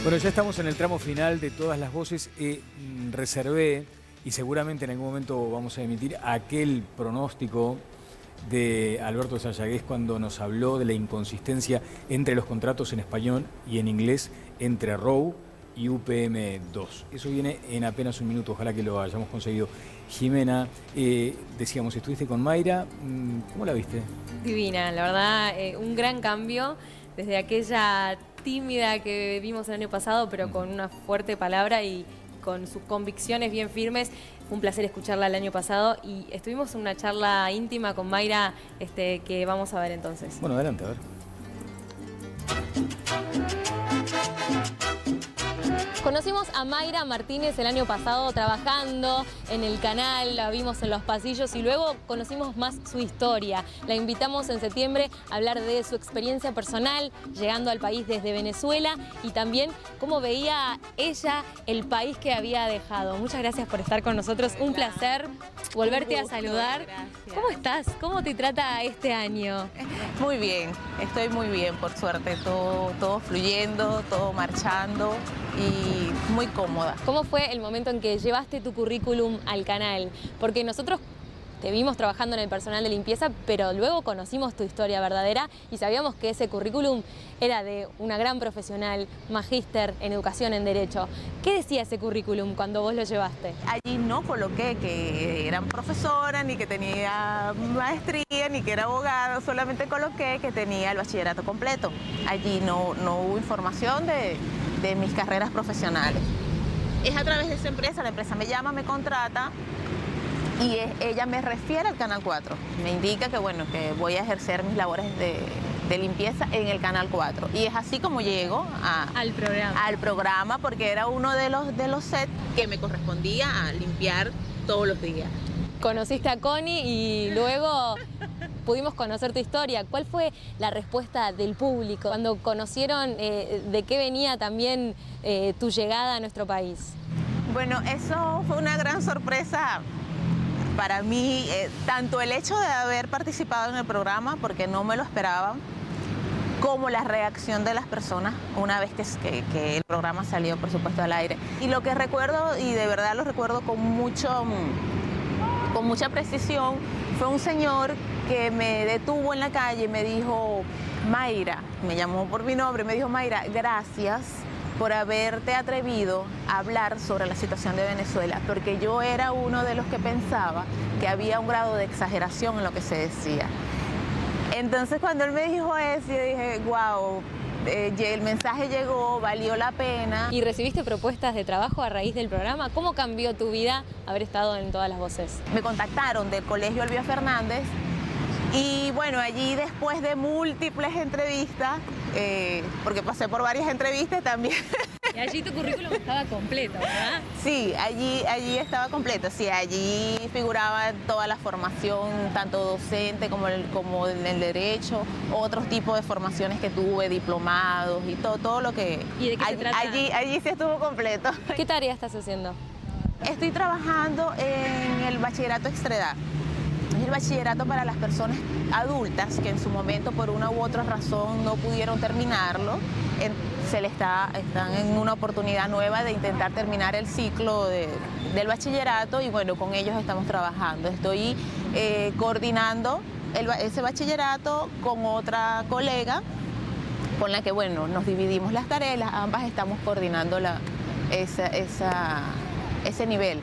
Bueno, ya estamos en el tramo final de Todas las Voces. Reservé, y seguramente en algún momento vamos a emitir aquel pronóstico de Alberto Sayagués cuando nos habló de la inconsistencia entre los contratos en español y en inglés entre ROW y UPM2. Eso viene en apenas un minuto, ojalá que lo hayamos conseguido. Jimena, decíamos, estuviste con Mayra, ¿cómo la viste? Divina, la verdad, un gran cambio desde aquella tímida que vimos el año pasado, pero con una fuerte palabra y con sus convicciones bien firmes. Fue un placer escucharla el año pasado y estuvimos en una charla íntima con Mayra que vamos a ver entonces. Bueno, adelante, a ver. Conocimos a Mayra Martínez el año pasado trabajando en el canal, la vimos en los pasillos y luego conocimos más su historia. La invitamos en septiembre a hablar de su experiencia personal, llegando al país desde Venezuela y también cómo veía ella el país que había dejado. Muchas gracias por estar con nosotros, un placer volverte a saludar. Gracias. ¿Cómo estás? ¿Cómo te trata este año? Muy bien, estoy muy bien, por suerte, todo fluyendo, todo marchando y muy cómoda. ¿Cómo fue el momento en que llevaste tu currículum al canal? Porque nosotros te vimos trabajando en el personal de limpieza, pero luego conocimos tu historia verdadera y sabíamos que ese currículum era de una gran profesional, magíster en educación en Derecho. ¿Qué decía ese currículum cuando vos lo llevaste? Allí no coloqué que era profesora, ni que tenía maestría, ni que era abogada, solamente coloqué que tenía el bachillerato completo. Allí no hubo información de mis carreras profesionales. Es a través de esa empresa, la empresa me llama, me contrata y ella me refiere al Canal 4. Me indica que, bueno, que voy a ejercer mis labores de limpieza en el Canal 4. Y es así como llego al programa, porque era uno de los sets que me correspondía a limpiar todos los días. Conociste a Connie y luego pudimos conocer tu historia. ¿Cuál fue la respuesta del público cuando conocieron de qué venía también tu llegada a nuestro país? Bueno, eso fue una gran sorpresa para mí, tanto el hecho de haber participado en el programa, porque no me lo esperaba, como la reacción de las personas una vez que el programa salió, por supuesto, al aire. Y lo que recuerdo, y de verdad lo recuerdo con mucha precisión, fue un señor que me detuvo en la calle y me dijo, Mayra, me llamó por mi nombre, me dijo, Mayra, gracias por haberte atrevido a hablar sobre la situación de Venezuela, porque yo era uno de los que pensaba que había un grado de exageración en lo que se decía. Entonces cuando él me dijo eso, yo dije, wow, el mensaje llegó, valió la pena. ¿Y recibiste propuestas de trabajo a raíz del programa? ¿Cómo cambió tu vida haber estado en Todas las Voces? Me contactaron del Colegio Elvia Fernández y bueno, allí después de múltiples entrevistas, porque pasé por varias entrevistas también. Y allí tu currículum estaba completo, ¿verdad? Sí, allí estaba completo, sí, allí figuraba toda la formación, tanto docente como en el derecho, otros tipos de formaciones que tuve, diplomados y todo lo que... ¿Y de qué se trata? Allí sí estuvo completo. ¿Qué tarea estás haciendo? Estoy trabajando en el bachillerato extraedad. Es el bachillerato para las personas adultas que en su momento por una u otra razón no pudieron terminarlo. Están en una oportunidad nueva de intentar terminar el ciclo del bachillerato y bueno, con ellos estamos trabajando. Estoy coordinando ese bachillerato con otra colega con la que bueno, nos dividimos las tareas, ambas estamos coordinando ese nivel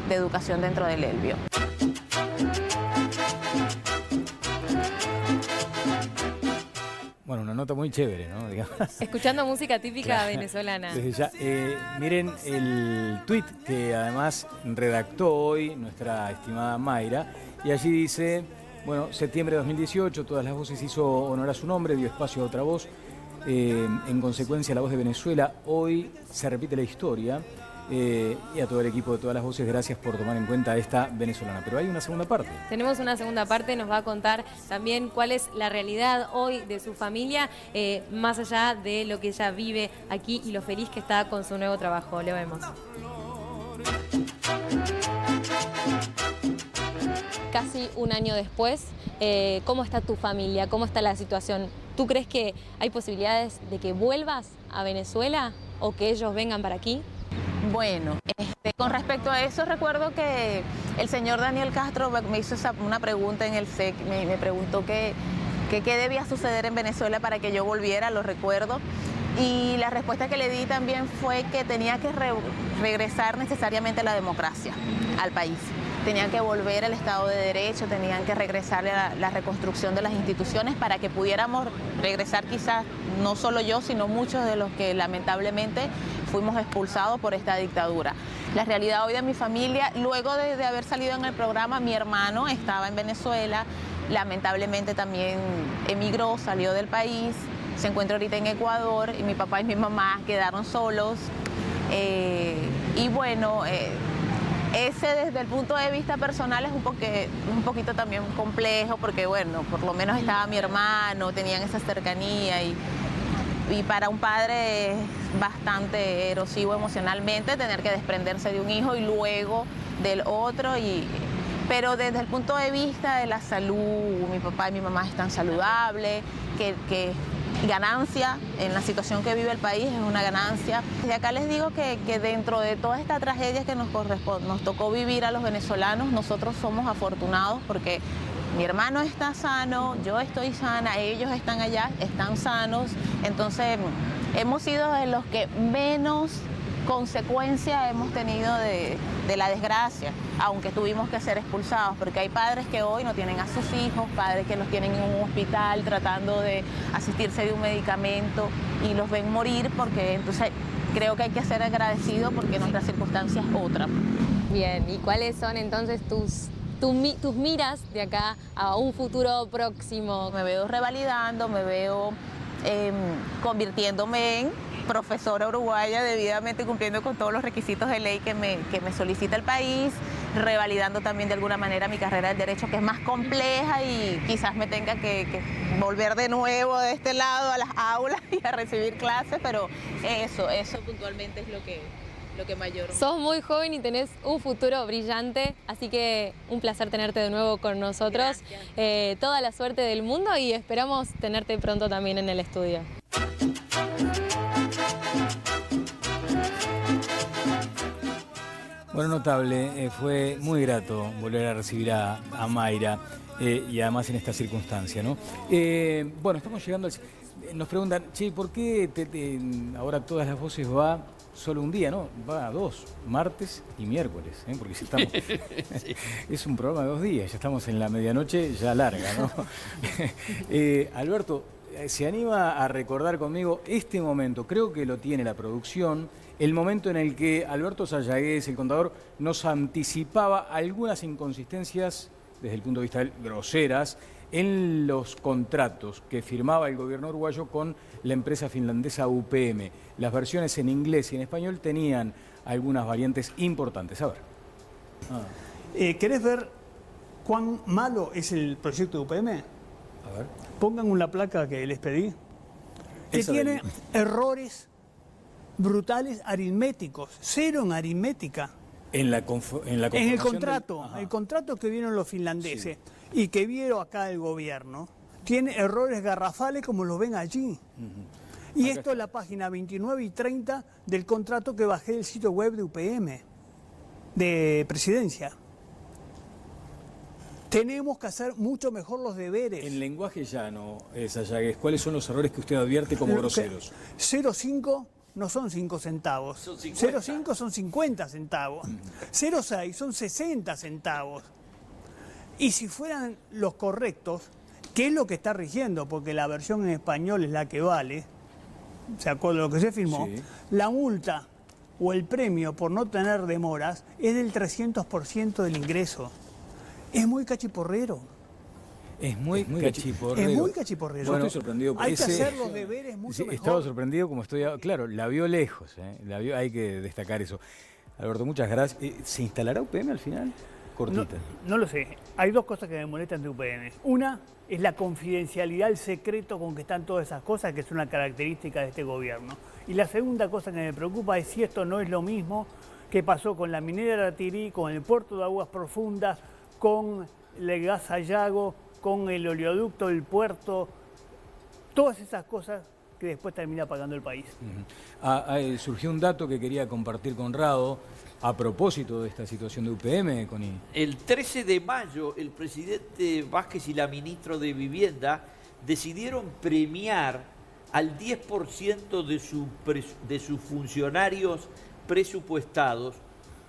de educación dentro del Elvio. Bueno, una nota muy chévere, ¿no? Digamos. Escuchando música típica Claro. venezolana. Desde ya. Miren el tuit que además redactó hoy nuestra estimada Mayra, y allí dice, bueno, septiembre de 2018, Todas las Voces hizo honor a su nombre, dio espacio a otra voz, en consecuencia la voz de Venezuela. Hoy se repite la historia. Y a todo el equipo de Todas las Voces, gracias por tomar en cuenta esta venezolana. Pero hay una segunda parte. Tenemos una segunda parte, nos va a contar también cuál es la realidad hoy de su familia, más allá de lo que ella vive aquí y lo feliz que está con su nuevo trabajo. Lo vemos. Casi un año después, ¿cómo está tu familia? ¿Cómo está la situación? ¿Tú crees que hay posibilidades de que vuelvas a Venezuela o que ellos vengan para aquí? Bueno, con respecto a eso, recuerdo que el señor Daniel Castro me hizo una pregunta en el SEC, me preguntó qué debía suceder en Venezuela para que yo volviera, lo recuerdo. Y la respuesta que le di también fue que tenía que regresar necesariamente la democracia al país. Tenían que volver al Estado de Derecho, tenían que regresar a la reconstrucción de las instituciones para que pudiéramos regresar quizás no solo yo, sino muchos de los que lamentablemente fuimos expulsados por esta dictadura. La realidad hoy de mi familia, luego de haber salido en el programa, mi hermano estaba en Venezuela, lamentablemente también emigró, salió del país, se encuentra ahorita en Ecuador y mi papá y mi mamá quedaron solos. Y bueno, ese desde el punto de vista personal es un poquito también complejo porque bueno, por lo menos estaba mi hermano, tenían esa cercanía y para un padre es bastante erosivo emocionalmente tener que desprenderse de un hijo y luego del otro. Pero desde el punto de vista de la salud, mi papá y mi mamá están saludables, que ganancia en la situación que vive el país es una ganancia. Desde acá les digo que dentro de toda esta tragedia que nos tocó vivir a los venezolanos, nosotros somos afortunados porque mi hermano está sano, yo estoy sana, ellos están allá, están sanos. Entonces hemos sido de los que menos consecuencia hemos tenido de la desgracia, aunque tuvimos que ser expulsados, porque hay padres que hoy no tienen a sus hijos, padres que los tienen en un hospital tratando de asistirse de un medicamento y los ven morir, porque entonces creo que hay que ser agradecidos porque nuestra circunstancia es otra. Bien, ¿y cuáles son entonces tus miras de acá a un futuro próximo? Me veo revalidando, me veo convirtiéndome en profesora uruguaya, debidamente cumpliendo con todos los requisitos de ley que me solicita el país, revalidando también de alguna manera mi carrera del derecho, que es más compleja y quizás me tenga que volver de nuevo de este lado a las aulas y a recibir clases, pero eso puntualmente es lo que mayor. Sos muy joven y tenés un futuro brillante, así que un placer tenerte de nuevo con nosotros. Toda la suerte del mundo y esperamos tenerte pronto también en el estudio. Bueno, notable, fue muy grato volver a recibir a Mayra y además en esta circunstancia, ¿no? Bueno, estamos llegando al... Nos preguntan, che, ¿por qué ahora Todas las Voces va solo un día, no? Va a 2, martes y miércoles, porque si estamos... Sí. Es un programa de 2 días, ya estamos en la medianoche ya larga, ¿no? Alberto, ¿se anima a recordar conmigo este momento? Creo que lo tiene la producción. El momento en el que Alberto Sayagues, el contador, nos anticipaba algunas inconsistencias, desde el punto de vista groseras, en los contratos que firmaba el gobierno uruguayo con la empresa finlandesa UPM. Las versiones en inglés y en español tenían algunas variantes importantes. A ver. ¿Querés ver cuán malo es el proyecto de UPM? A ver. Pongan una placa que les pedí, que tiene errores brutales aritméticos, cero en aritmética. En el contrato, el contrato que vieron los finlandeses y que vieron acá el gobierno, tiene errores garrafales como los ven allí. Y esto es la página 29 y 30 del contrato que bajé del sitio web de UPM, de Presidencia. Tenemos que hacer mucho mejor los deberes. En lenguaje llano, Sayagues, ¿cuáles son los errores que usted advierte como groseros? 0,5 no son 5 centavos. 0,5 son 50 centavos. 0,6 son 60 centavos. Y si fueran los correctos, ¿qué es lo que está rigiendo? Porque la versión en español es la que vale, ¿se acuerda de lo que se firmó? Sí. La multa o el premio por no tener demoras es del 300% del ingreso. Es muy cachiporrero. Es muy cachiporrero. Es muy cachiporrero. Bueno, estoy sorprendido. Hay que hacer los deberes mucho mejor. Estaba sorprendido como estoy... Claro, la vio lejos. Hay que destacar eso. Alberto, muchas gracias. ¿Se instalará UPM al final? Cortita. No lo sé. Hay dos cosas que me molestan de UPM. Una es la confidencialidad, el secreto con que están todas esas cosas, que es una característica de este gobierno. Y la segunda cosa que me preocupa es si esto no es lo mismo que pasó con la minera Ratirí, con el puerto de aguas profundas, con el gas Sayago, con el oleoducto del puerto. Todas esas cosas que después termina pagando el país. Surgió un dato que quería compartir con Rado a propósito de esta situación de UPM, Connie. El 13 de mayo, el presidente Vázquez y la ministra de Vivienda decidieron premiar al 10% de sus funcionarios presupuestados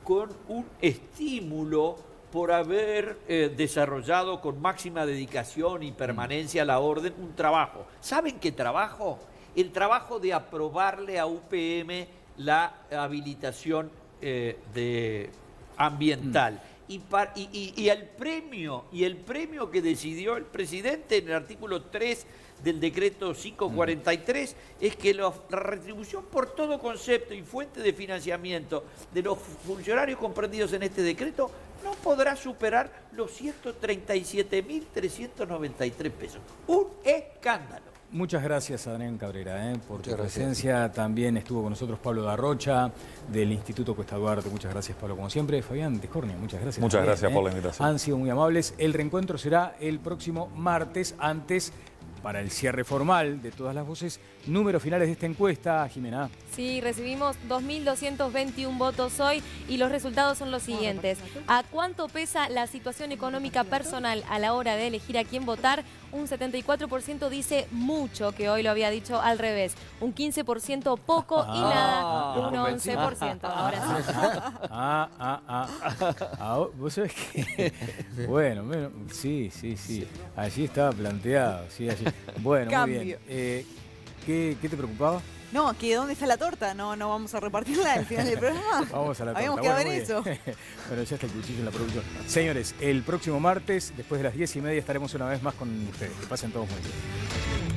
con un estímulo por haber desarrollado con máxima dedicación y permanencia a la orden un trabajo. ¿Saben qué trabajo? El trabajo de aprobarle a UPM la habilitación ambiental. Y el premio que decidió el presidente en el artículo 3 del decreto 543 es que la retribución por todo concepto y fuente de financiamiento de los funcionarios comprendidos en este decreto no podrá superar los 137.393 pesos. Un escándalo. Muchas gracias a Daniel Cabrera por tu presencia. También estuvo con nosotros Pablo Darrocha del Instituto Cuesta Duarte. Muchas gracias, Pablo, como siempre. Fabián Descornia, muchas gracias. Muchas gracias por la invitación. Han sido muy amables. El reencuentro será el próximo martes. Antes, para el cierre formal de todas las voces, números finales de esta encuesta, Jimena. Sí, recibimos 2.221 votos hoy y los resultados son los siguientes. ¿A cuánto pesa la situación económica personal a la hora de elegir a quién votar? Un 74% dice mucho, que hoy lo había dicho al revés. Un 15% poco y nada, un 11%. Ahora sí. Vos sabés que... Bueno, sí. Allí estaba planteado. Sí, allí. Bueno, Cambio. Muy bien. ¿Qué te preocupaba? No, que ¿dónde está la torta? No vamos a repartirla al final del programa. Vamos a la torta. Habíamos quedado en eso. Bueno, ya está el cuchillo en la producción. Señores, el próximo martes, después de las 10:30, estaremos una vez más con ustedes. Que pasen todos muy bien.